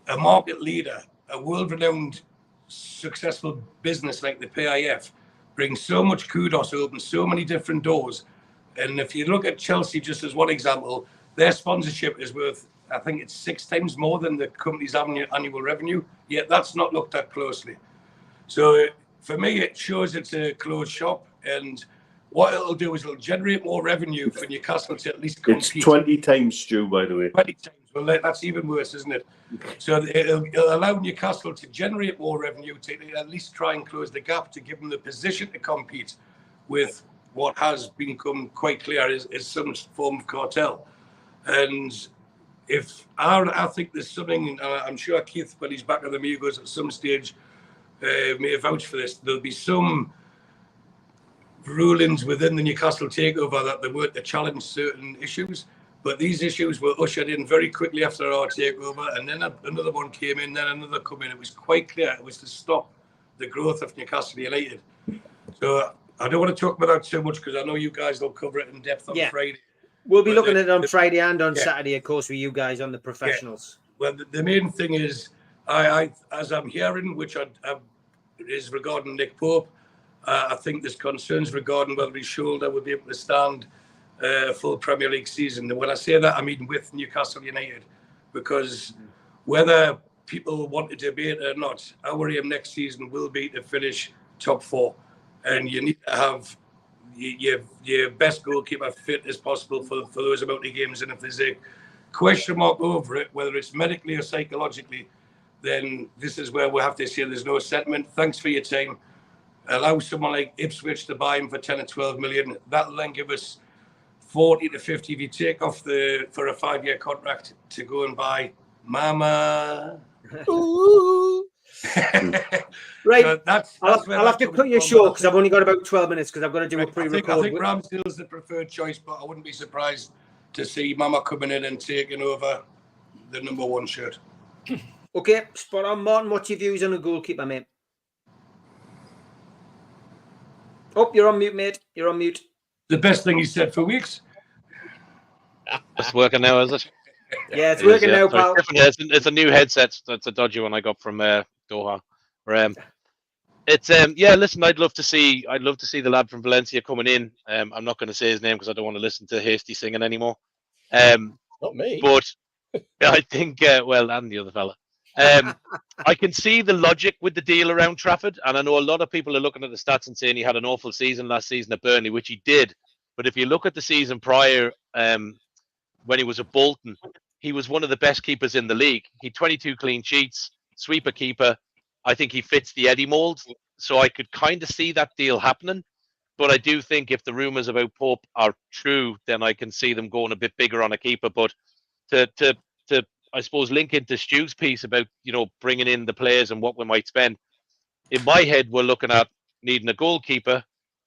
[SPEAKER 4] a market leader, a world-renowned successful business like the PIF brings so much kudos, opens so many different doors. And if you look at Chelsea just as one example, their sponsorship is worth, I think it's 6 times more than the company's annual revenue, yet that's not looked at closely. So for me, it shows it's a closed shop, and what it'll do is it'll generate more revenue for Newcastle to at least compete.
[SPEAKER 7] It's 20 times, Stu, by the way.
[SPEAKER 4] 20 times. Well, that's even worse, isn't it? So it'll allow Newcastle to generate more revenue, to at least try and close the gap, to give them the position to compete with what has become quite clear is some form of cartel. And if I think there's something, I'm sure Keith, when he's back at the Amigos at some stage, may vouch for this. There'll be some rulings within the Newcastle takeover that they weren't to challenge certain issues, but these issues were ushered in very quickly after our takeover, and then another one came in, then another come in. It was quite clear it was to stop the growth of Newcastle United. So I don't want to talk about that too much because I know you guys will cover it in depth on Friday.
[SPEAKER 1] We'll be looking at it on Friday and on Saturday, of course, with you guys on the professionals.
[SPEAKER 4] Well, the main thing is, I as I'm hearing, which is regarding Nick Pope, I think there's concerns regarding whether his shoulder will be able to stand a full Premier League season. And when I say that, I mean with Newcastle United, because whether people want to debate it or not, our aim next season will be to finish top 4. And you need to have your best goalkeeper fit as possible for those amount of games. And if there's a question mark over it, whether it's medically or psychologically, then this is where we'll have to say there's no sentiment. Thanks for your time. Allow someone like Ipswich to buy him for 10 or 12 million. That'll then give us 40 to 50 if you take off for a 5-year contract to go and buy Mama.
[SPEAKER 1] Right.
[SPEAKER 4] So that's
[SPEAKER 1] I'll
[SPEAKER 4] where
[SPEAKER 1] have
[SPEAKER 4] that
[SPEAKER 1] to
[SPEAKER 4] comes
[SPEAKER 1] cut you
[SPEAKER 4] from,
[SPEAKER 1] short
[SPEAKER 4] but I
[SPEAKER 1] because I've only got about 12 minutes because I've got to do a
[SPEAKER 4] I
[SPEAKER 1] pre-record.
[SPEAKER 4] think Ramsdale's the preferred choice, but I wouldn't be surprised to see Mama coming in and taking over the #1 shirt.
[SPEAKER 1] Okay, spot on. Martin, what's your views on a goalkeeper, mate? Oh, you're on mute, mate. You're on mute.
[SPEAKER 4] The best thing he said for weeks.
[SPEAKER 5] It's working now, is it?
[SPEAKER 1] Yeah, it's working now, pal.
[SPEAKER 5] It's a new headset. That's a dodgy one I got from Doha. Yeah. Listen, I'd love to see the lad from Valencia coming in. I'm not going to say his name because I don't want to listen to hasty singing anymore.
[SPEAKER 8] Not me.
[SPEAKER 5] But I think and the other fella. I can see the logic with the deal around Trafford, and I know a lot of people are looking at the stats and saying he had an awful season last season at Burnley, which he did. But if you look at the season prior, when he was at Bolton, he was one of the best keepers in the league. He had 22 clean sheets, sweeper keeper. I think he fits the Eddie mold, so I could kind of see that deal happening. But I do think if the rumours about Pope are true, then I can see them going a bit bigger on a keeper. But to I suppose link into Stu's piece about bringing in the players and what we might spend. In my head, we're looking at needing a goalkeeper,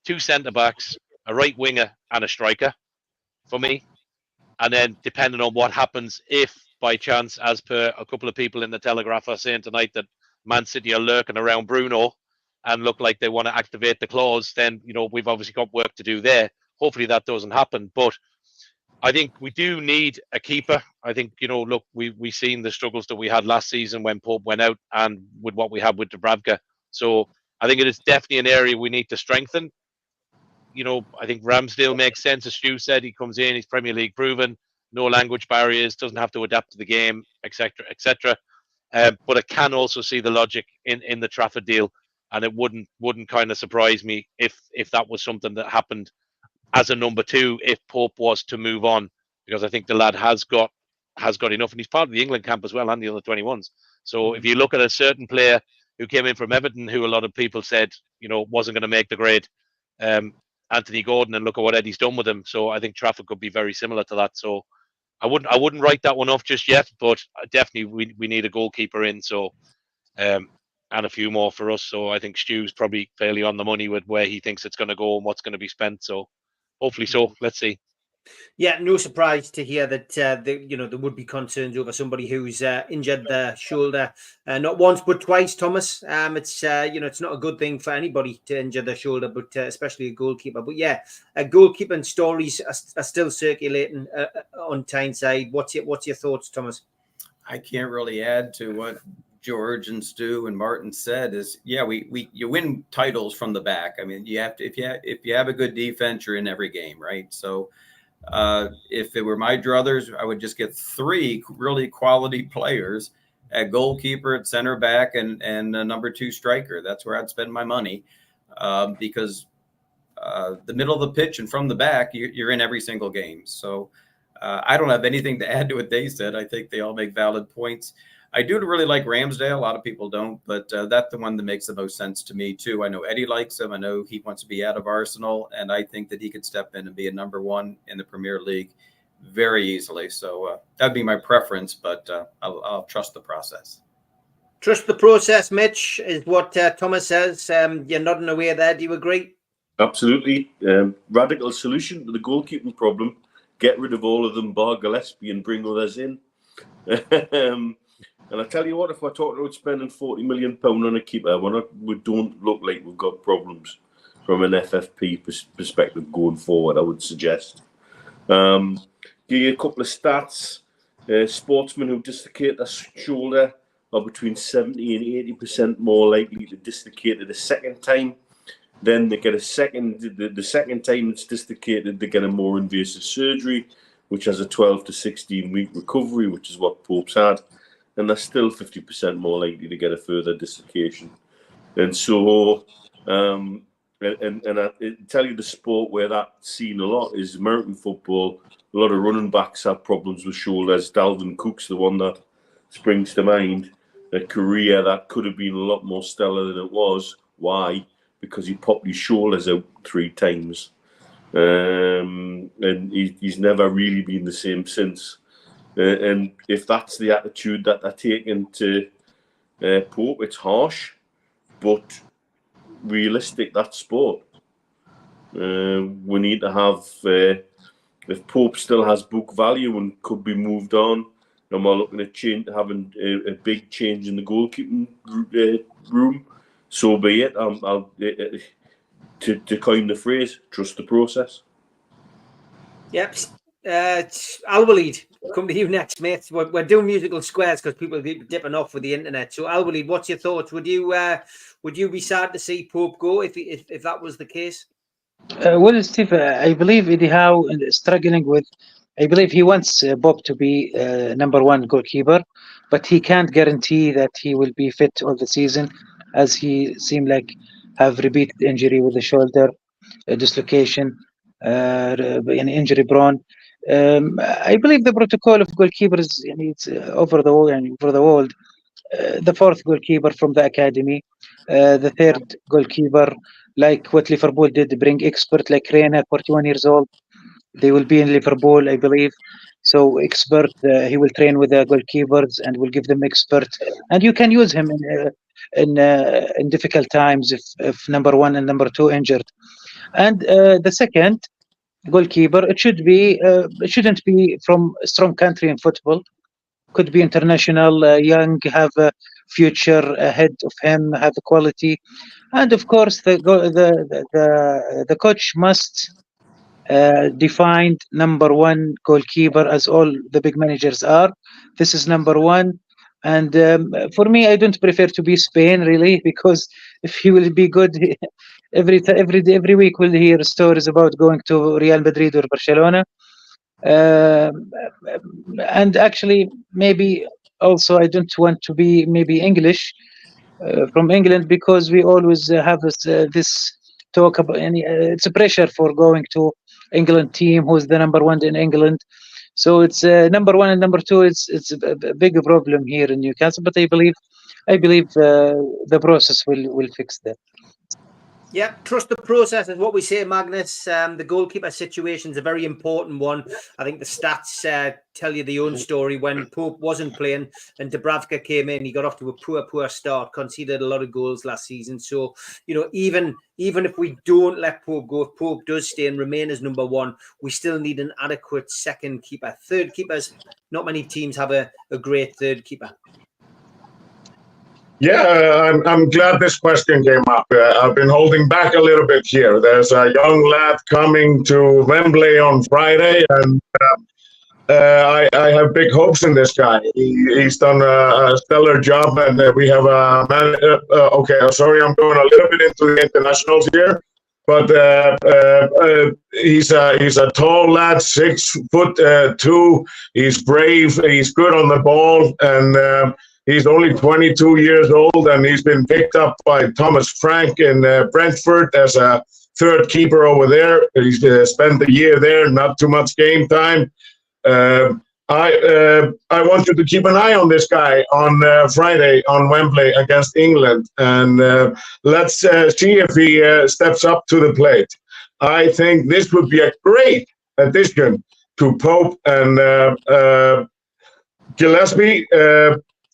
[SPEAKER 5] 2 centre backs, a right winger, and a striker for me. And then depending on what happens, if by chance, as per a couple of people in the Telegraph are saying tonight that Man City are lurking around Bruno and look like they want to activate the clause, then we've obviously got work to do there. Hopefully that doesn't happen, but I think we do need a keeper. I think, look, we've seen the struggles that we had last season when Pope went out and with what we had with Dubravka. So I think it is definitely an area we need to strengthen. I think Ramsdale makes sense. As Stu said, he comes in, he's Premier League proven, no language barriers, doesn't have to adapt to the game, etc., etc. But I can also see the logic in the Trafford deal, and it wouldn't kind of surprise me if that was something that happened as a number 2 if Pope was to move on, because I think the lad has got enough, and he's part of the England camp as well and the other 21s. So if you look at a certain player who came in from Everton, who a lot of people said wasn't going to make the grade, Anthony Gordon, and look at what Eddie's done with him. So I think Trafford could be very similar to that. So I wouldn't write that one off just yet, but definitely we need a goalkeeper in. So and a few more for us. So I think Stu's probably fairly on the money with where he thinks it's going to go and what's going to be spent. So hopefully so. Let's see.
[SPEAKER 1] Yeah, no surprise to hear that there would be concerns over somebody who's injured their shoulder not once but twice, Thomas. It's it's not a good thing for anybody to injure their shoulder, but especially a goalkeeper. But yeah, goalkeeping stories are still circulating on Tyneside. What's your thoughts, Thomas?
[SPEAKER 10] I can't really add to what George and Stu and Martin said. Is you win titles from the back. I mean, you have to if you have a good defense, you're in every game, right? So. If it were my druthers, I would just get 3 really quality players at goalkeeper, at center back, and a number 2 striker. That's where I'd spend my money because the middle of the pitch and from the back, you're in every single game. So I don't have anything to add to what they said. I think they all make valid points. I do really like Ramsdale. A lot of people don't, but that's the one that makes the most sense to me too. I know Eddie likes him. I know he wants to be out of Arsenal, and I think that he could step in and be a number 1 in the Premier League very easily. So that'd be my preference, but I'll trust the process.
[SPEAKER 1] Trust the process, Mitch, is what Thomas says. You're nodding away there. Do you agree?
[SPEAKER 7] Absolutely. Radical solution to the goalkeeping problem. Get rid of all of them, bar Gillespie, and bring others in. And I tell you what, if we're talking about spending £40 million on a keeper, we don't look like we've got problems from an FFP perspective going forward, I would suggest. Give you a couple of stats. Sportsmen who dislocate their shoulder are between 70 and 80% more likely to dislocate it a second time. Then they get the second time it's dislocated, they get a more invasive surgery, which has a 12 to 16 week recovery, which is what Pope's had. And they're still 50% more likely to get a further dislocation. And so, and I tell you the sport where that's seen a lot is American football. A lot of running backs have problems with shoulders. Dalvin Cook's the one that springs to mind. A career that could have been a lot more stellar than it was. Why? Because he popped his shoulders out 3 times. and he's never really been the same since. And if that's the attitude that they're taking to Pope, it's harsh, but realistic. That's sport. We need to have, if Pope still has book value and could be moved on, and we're looking at having a big change in the goalkeeping room, so be it. To coin the phrase, trust the process.
[SPEAKER 1] Yep. Al-Walid, come to you next, mate. We're doing musical squares because people keep dipping off with the internet. So, Al-Walid, what's your thoughts? Would you be sad to see Pope go if that was the case?
[SPEAKER 9] Well, Steve, I believe Eddie Howe is struggling with. I believe he wants Bob to be number one goalkeeper, but he can't guarantee that he will be fit all the season, as he seemed like have repeated injury with the shoulder dislocation, an injury prone. I believe the protocol of goalkeepers, it's over the world. The fourth goalkeeper from the academy, the third goalkeeper, like what Liverpool did, bring expert like Reina, 41 years old. They will be in Liverpool, I believe. So expert, he will train with the goalkeepers and will give them expert, and you can use him in difficult times if number one and number two injured. And the second goalkeeper, it shouldn't be from a strong country in football. Could be international, young, have a future ahead of him, have a quality, and of course the coach must define number one goalkeeper, as all the big managers are. This is number one, and for me, I don't prefer to be Spain really, because if he will be good, every week we'll hear stories about going to Real Madrid or Barcelona. And actually, maybe also I don't want to be maybe English from England, because we always have this talk about it's a pressure for going to England team who's the number one in England. So it's number one and number two. It's a big problem here in Newcastle, but I believe the process will fix that.
[SPEAKER 1] Yeah, trust the process is what we say, Magnus. The goalkeeper situation is a very important one. I think the stats tell you the own story. When Pope wasn't playing and Dubravka came in, he got off to a poor start, conceded a lot of goals last season. So, even if we don't let Pope go, if Pope does stay and remain as number one, we still need an adequate second keeper. Third keepers, not many teams have a great third keeper.
[SPEAKER 6] Yeah, I'm glad this question came up. I've been holding back a little bit here. There's a young lad coming to Wembley on Friday, and I have big hopes in this guy. He's done a stellar job, and we have a man. Okay, sorry, I'm going a little bit into the internationals here, but he's a tall lad, 6'2". He's brave. He's good on the ball, and he's only 22 years old, and he's been picked up by Thomas Frank in Brentford as a third keeper over there. He's spent a year there, not too much game time. I want you to keep an eye on this guy on Friday on Wembley against England, and let's see if he steps up to the plate. I think this would be a great addition to Pope and Gillespie.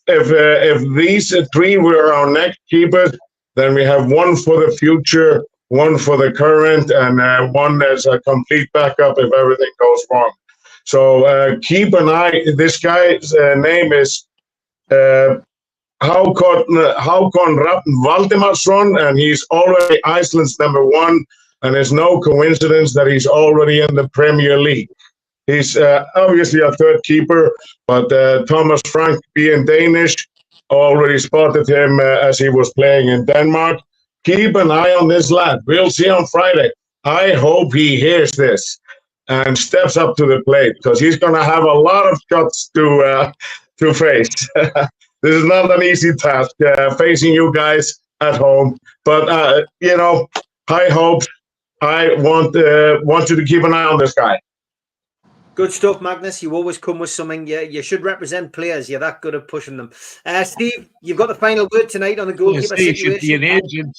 [SPEAKER 6] If these three were our next keepers, then we have one for the future, one for the current, and one as a complete backup if everything goes wrong. So keep an eye. This guy's name is Hákon Valdimarsson, and he's already Iceland's number one, and it's no coincidence that he's already in the Premier League. He's obviously a third keeper, but Thomas Frank, being Danish, already spotted him as he was playing in Denmark. Keep an eye on this lad. We'll see on Friday. I hope he hears this and steps up to the plate, because he's going to have a lot of shots to face. This is not an easy task, facing you guys at home. But, high hopes. I want you to keep an eye on this guy.
[SPEAKER 1] Good stuff, Magnus. You always come with something. You should represent players. You're that good at pushing them. Steve, you've got the final word tonight on the goalkeeper situation.
[SPEAKER 3] Should be an agent.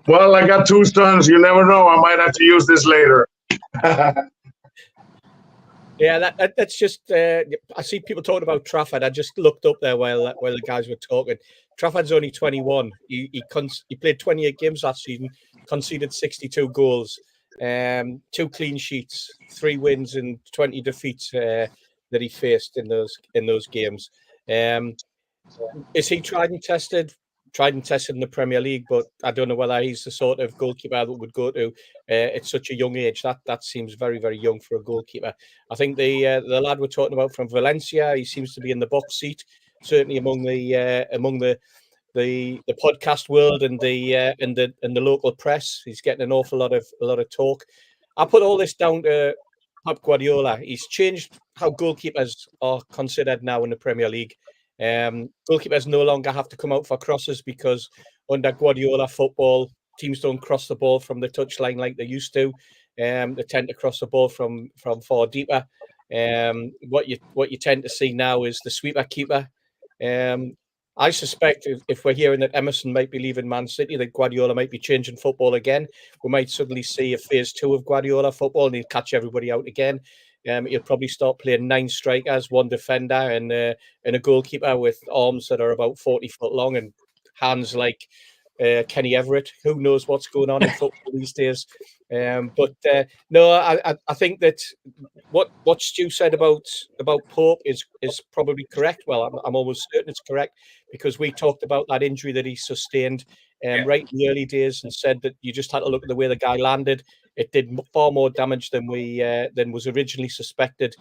[SPEAKER 6] Well, I got 2 sons. You never know. I might have to use this later.
[SPEAKER 8] Yeah, that's just. I see people talking about Trafford. I just looked up there while the guys were talking. Trafford's only 21. He played 28 games last season, conceded 62 goals, 2 clean sheets, 3 wins and 20 defeats that he faced in those games. Is he tried and tested in the Premier League? But I don't know whether he's the sort of goalkeeper that would go to at such a young age. That seems very, very young for a goalkeeper. I think the lad we're talking about from Valencia, he seems to be in the box seat, certainly among the podcast world and the local press. He's getting an awful lot of talk. I put all this down to Pep Guardiola. He's changed how goalkeepers are considered now in the Premier League. Goalkeepers no longer have to come out for crosses because under Guardiola football, teams don't cross the ball from the touchline like they used to. They tend to cross the ball from far deeper. What you tend to see now is the sweeper keeper. I suspect if we're hearing that Emerson might be leaving Man City, that Guardiola might be changing football again. We might suddenly see a phase 2 of Guardiola football, and he'll catch everybody out again. He'll probably start playing 9 strikers, 1 defender, and a goalkeeper with arms that are about 40 foot long and hands like Kenny Everett. Who knows what's going on in football these days? No, I think that what Stu said about Pope is probably correct. Well, I'm almost certain it's correct because we talked about that injury that he sustained right in the early days and said that you just had to look at the way the guy landed. It did far more damage than was originally suspected.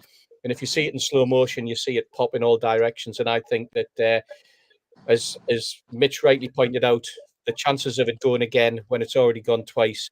[SPEAKER 8] And if you see it in slow motion, you see it pop in all directions. And I think that, as Mitch rightly pointed out, the chances of it going again when it's already gone twice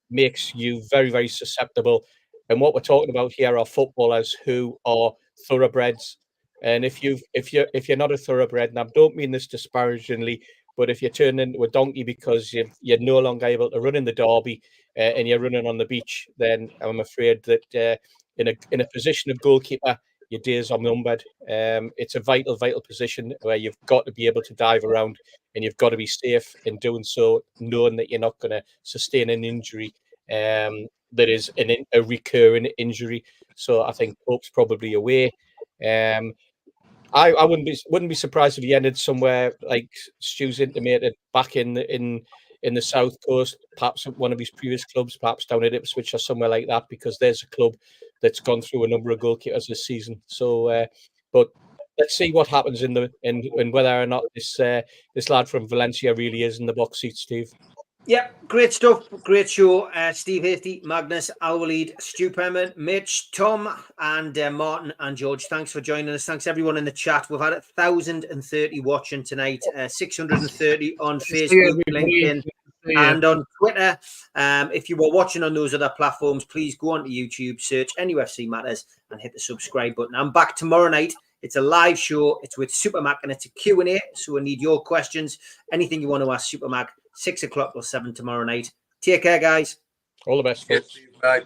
[SPEAKER 8] makes you very, very susceptible. And what we're talking about here are footballers who are thoroughbreds. And if you're not a thoroughbred, and I don't mean this disparagingly, but if you turn into a donkey because you're no longer able to run in the derby and you're running on the beach, then I'm afraid that in a position of goalkeeper, your days are numbered. It's a vital position where you've got to be able to dive around and you've got to be safe in doing so, knowing that you're not going to sustain an injury that is a recurring injury. So I think Pope's probably away. I wouldn't be surprised if he ended somewhere like Stu's intimated, back in the South Coast, perhaps at one of his previous clubs, perhaps down at Ipswich or somewhere like that, because there's a club that's gone through a number of goalkeepers this season. So, but let's see what happens in whether or not this lad from Valencia really is in the box seat, Steve.
[SPEAKER 1] Yep, great stuff. Great show. Steve Hafty, Magnus, Alwaleed, Stu Perman, Mitch, Tom, and Martin and George. Thanks for joining us. Thanks everyone in the chat. We've had 1,030 watching tonight, 630 on Facebook, LinkedIn, and on Twitter. If you were watching on those other platforms, please go onto YouTube, search nufc matters, and hit the subscribe button. I'm back tomorrow night. It's a live show. It's with Super Mac, and it's a Q&A, so we need your questions. Anything you want to ask Super Mac, 6 o'clock or 7 tomorrow night. Take care, guys.
[SPEAKER 8] All the best, folks.
[SPEAKER 4] Bye.